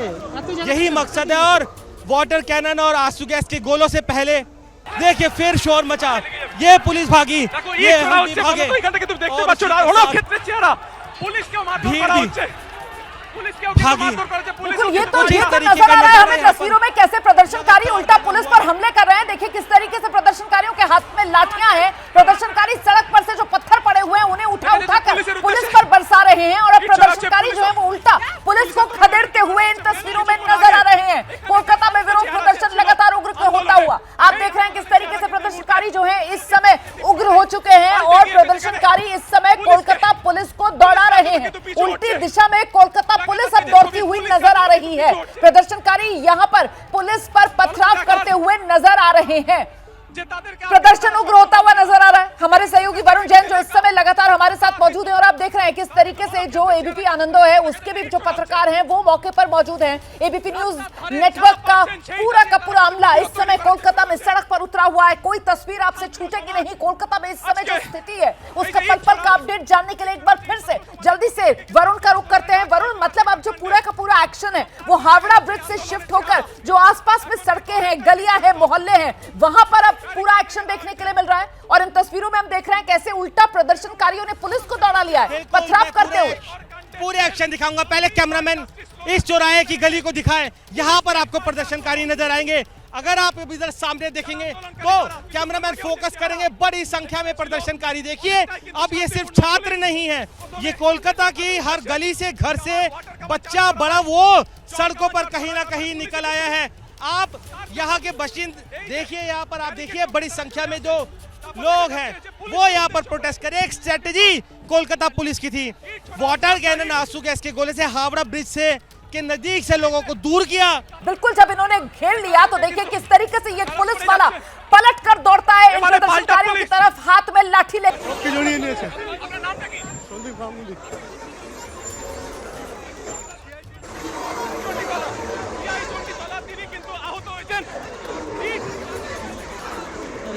यही मकसद है। और वाटर कैनन और आंसू गैस के गोलों से पहले देखिए फिर शोर मचा, ये पुलिस भागी, ये हम भी भागे भागी। बिल्कुल, ये तो नजर आ रहा है हमें तस्वीरों में कैसे प्रदर्शनकारी उल्टा पुलिस पर हमले कर रहे हैं। देखिए किस तरीके से प्रदर्शनकारियों के हाथ में लाठियां हैं, प्रदर्शनकारी सड़क पर से जो पत्थर पड़े हुए हैं उन्हें उठाकर पुलिस पर बरसा रहे हैं और अब प्रदर्शनकारी जो है वो उल्टा पुलिस को खदेड़ते हुए इन तस्वीरों में नजर आ रहे हैं। कोलकाता में विरोध प्रदर्शन लगातार उग्र होता हुआ आप देख रहे हैं किस तरीके से प्रदर्शनकारी जो है इस समय उग्र हो चुके हैं और प्रदर्शनकारी इस समय कोलकाता पुलिस को दौड़ा रहे हैं। उल्टी दिशा में कोलकाता पुलिस अब दौड़ती हुई नजर आ रही है। प्रदर्शनकारी यहां पर पुलिस पर पथराव करते हुए नजर आ रहे हैं। प्रदर्शन उग्र होता हुआ नजर आ रहा है। हमारे सहयोगी वरुण जैन जो इस समय लगातार हमारे साथ मौजूद है और आप देख रहे हैं किस तरीके से जो एबीपी आनंदो है उसके भी जो पत्रकार हैं वो मौके पर मौजूद हैं। एबीपी न्यूज नेटवर्क का पूरा अमला इस समय कोलकाता में सड़क पर उतरा हुआ है। कोई तस्वीर आपसे छूटेगी नहीं। कोलकाता में इस समय जो स्थिति है उसका पल पल का अपडेट जानने के लिए एक बार फिर से जल्दी से वरुण का रुख करते हैं। वरुण, मतलब अब जो पूरा का पूरा एक्शन है वो हावड़ा ब्रिज से शिफ्ट होकर जो आसपास में सड़कें हैं, गलियां हैं, मोहल्ले हैं, वहां पर अब पूरा एक्शन देखने के लिए मिल रहा है। और इन तस्वीरों में हम देख रहे हैं कैसे उल्टा प्रदर्शनकारियों ने पुलिस को दौड़ा लिया है पथराव करते हुए। पूरे एक्शन दिखाऊंगा। पहले कैमरामैन इस चौराहे की गली को दिखाएं, यहाँ पर आपको प्रदर्शनकारी नजर आएंगे। अगर आप इधर सामने देखेंगे तो कैमरामैन फोकस करेंगे, बड़ी संख्या में प्रदर्शनकारी। देखिए अब ये सिर्फ छात्र नहीं है, ये कोलकाता की हर गली से, घर से बच्चा बड़ा वो सड़कों पर कहीं ना कहीं निकल आया है। आप यहाँ के बाशिंदे देखिए, यहाँ पर आप देखिए बड़ी संख्या में जो लोग हैं वो यहाँ पर प्रोटेस्ट करें। एक स्ट्रेटेजी कोलकाता पुलिस की थी, वाटर कैनन आंसू गैस के गोले से हावड़ा ब्रिज से के नजदीक से लोगों को दूर किया। बिल्कुल, जब इन्होंने घेर लिया तो देखिए किस तरीके से ये पुलिस वाला पलट कर दौड़ता है इन प्रदर्शनकारियों की तरफ, हाथ में लाठी लेकर।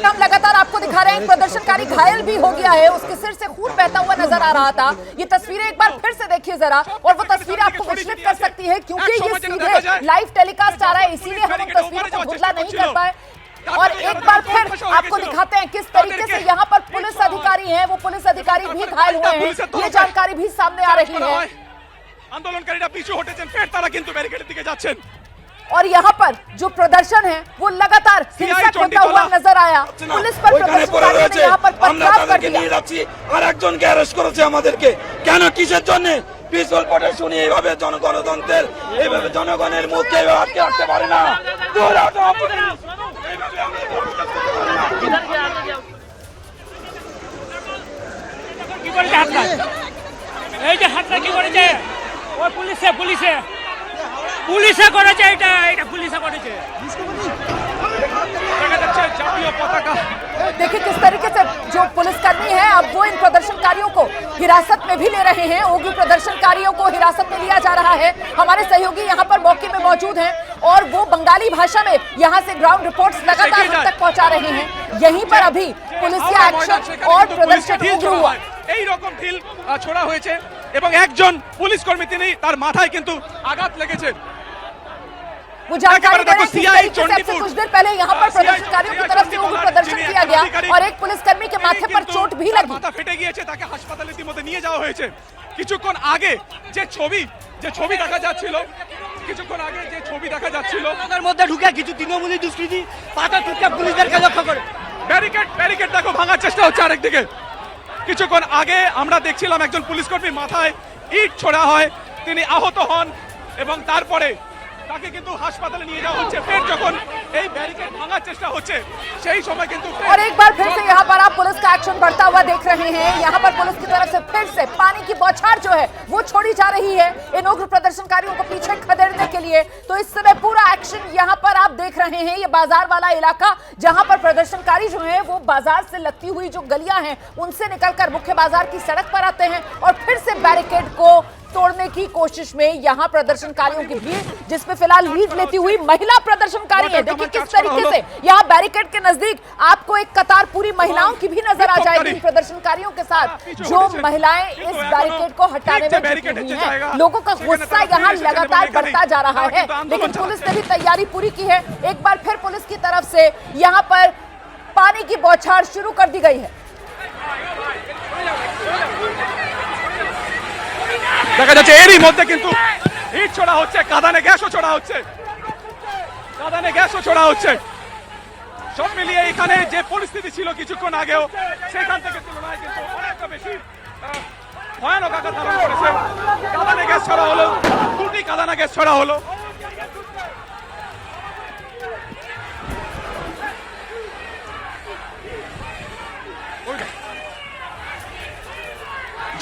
हम लगातार आपको दिखा रहे हैं प्रदर्शनकारी घायल भी हो गया है, उसके सिर से खून बहता हुआ नजर आ रहा था। ये तस्वीरें एक बार फिर से देखिए जरा, और वो तस्वीरें आपको विचलित कर सकती है क्योंकि ये सीधे लाइव टेलीकास्ट आ रहा है, इसीलिए हम उन तस्वीरों को धुंधला नहीं कर पाए। और एक बार फिर आपको दिखाते हैं किस तरीके से यहाँ पर पुलिस अधिकारी हैं, वो पुलिस अधिकारी भी घायल हुए हैं, ये जानकारी भी सामने आ रही है। আন্দোলনকারীরা পিছু হটেছেন, ফের তারা কিন্তু ব্যারিকেডের দিকে যাচ্ছেন। और यहाँ पर जो प्रदर्शन है वो लगातार हिंसक होता हुआ नजर आया। पुलिस पर प्रदर्शनकारियों ने यहाँ पर पथराव कर दिया। আর একজনকে অ্যারেস্ট করেছে আমাদেরকে, কেন কিসের জন্য? পিস্তল পটে শুনি এইভাবে গণতন্ত্রের, এইভাবে জনগণের মুখকে আটকে রাখতে পারে না। এই যে হাতটা কি করেছে ওই পুলিশে করেছে, এটা পুলিশে করেছে। দেখা যাচ্ছে জাতীয় পতাকা। देखिए किस तरीके से जो पुलिसकर्मी है अब वो इन प्रदर्शनकारियों को हिरासत में भी ले रहे हैं। उग्र प्रदर्शनकारियों को हिरासत में लिया जा रहा है। हमारे सहयोगी यहाँ पर मौके में मौजूद हैं और वो बंगाली भाषा में यहाँ से ग्राउंड रिपोर्ट्स लगातार हम तक पहुँचा रहे हैं। यहीं पर अभी पुलिस का एक्शन और प्रदर्शन उग्र हुआ। এই রকম ঢিল ছোড়া হয়েছে এবং একজন পুলিশ কর্মী তিনি তার মাথায় কিন্তু আঘাত লেগেছে। वो जानकारी दे रहे हैं किस तरीके से अब से कुछ देर पहले यहाँ पर प्रदर्शनकारियों की तरफ से उग्र प्रदर्शन किया गया और एक पुलिसकर्मी के माथे पर चोट भी लगी। মাথা ফেটে গিয়েছে, তাকে হাসপাতালে ইতিমধ্যে নিয়ে যাওয়া হয়েছে। কিছুক্ষণ আগে যে ছবি দেখা যাচ্ছিল, তার মধ্যে ঢুকে কিছু তৃণমূলী দুষ্কৃতী পাতা টুকে পুলিশদেরকে লক্ষ্য করে ব্যারিকেড দেখো ভাঙার চেষ্টা হচ্ছে আরেকদিকে। কিছুক্ষণ আগে আমরা দেখছিলাম একজন পুলিশ কর্মীর মাথায় ইট ছোড়া হয়, তিনি আহত হন এবং তারপরে তাকে কিন্তু হাসপাতালে নিয়ে যাওয়া হচ্ছে। ফের যখন এই ব্যারিকেড ভাঙার চেষ্টা হচ্ছে সেই সময় কিন্তু और एक बार फिर से यहाँ पर आप पुलिस का एक्शन बढ़ता हुआ देख रहे हैं। यहाँ पर पुलिस की तरफ से फिर से पानी की बौछार जो है वो छोड़ी जा रही है इन उग्र प्रदर्शनकारियों को पीछे खदेड़ने के लिए। तो इस समय पूरा एक्शन यहाँ पर आप देख रहे हैं। ये बाजार वाला इलाका जहाँ पर प्रदर्शनकारी जो है वो बाजार से लगती हुई जो गलियां हैं उनसे निकलकर मुख्य बाजार की सड़क पर आते हैं और फिर से बैरिकेड को तोड़ने की कोशिश में यहाँ प्रदर्शनकारियों की भीड़, जिसमें फिलहाल लीड लेती हुई महिला प्रदर्शनकारी है। देखिए किस तरीके से यहाँ बैरिकेड के नजदीक आपको एक कतार पूरी महिलाओं की भी नजर आ जाएगी इन प्रदर्शनकारियों के साथ, जो महिलाएं इस बैरिकेड को हटाने में जुटी हुई हैं। लोगों का गुस्सा यहाँ लगातार बढ़ता जा रहा है, लेकिन पुलिस ने भी तैयारी पूरी की है। एक बार फिर पुलिस की तरफ से यहाँ पर पानी की बौछार शुरू कर दी गई है। দেখা যাচ্ছে এরই মধ্যে কিন্তু ইট ছোড়া হচ্ছে, কাঁদানে গ্যাসও ছোড়া হচ্ছে। সব মিলিয়ে এখানে যে পরিস্থিতি ছিল কিছুক্ষণ আগেও সেখান থেকে তুলনায় কিন্তু অনেকটা বেশি ভয়ানক আকার ধারণ করেছে। কাঁদানে গ্যাস ছড়া হলো, দুটি কাঁদানে গ্যাস ছড়া হলো।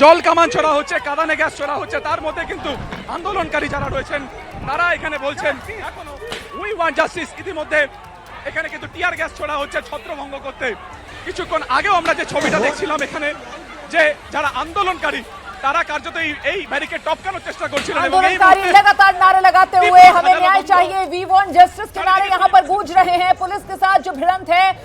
জল কামান ছড়া হচ্ছে, কাঁদানে গ্যাস ছড়া হচ্ছে। তার মধ্যে কিন্তু আন্দোলনকারী যারা রয়েছেন তারা এখানে বলছেন এখনো উই ওয়ান্ট জাস্টিস। ইতিমধ্যে এখানে কিন্তু টিয়ার গ্যাস ছড়া হচ্ছে ছত্রভঙ্গ করতে। কিছুক্ষণ আগেও আমরা যে ছবিটা দেখছিলাম এখানে যে যারা আন্দোলনকারী तारा कार्य तो यही बैरिकेड टपकाনোর চেষ্টা করছিলেন এবং এই आंदोलनकारी लगातार नारे लगाते हुए हमें न्याय चाहिए, वी वांट जस्टिस के नारे यहाँ पर गूंज रहे हैं। पुलिस के साथ जो भिड़ंत है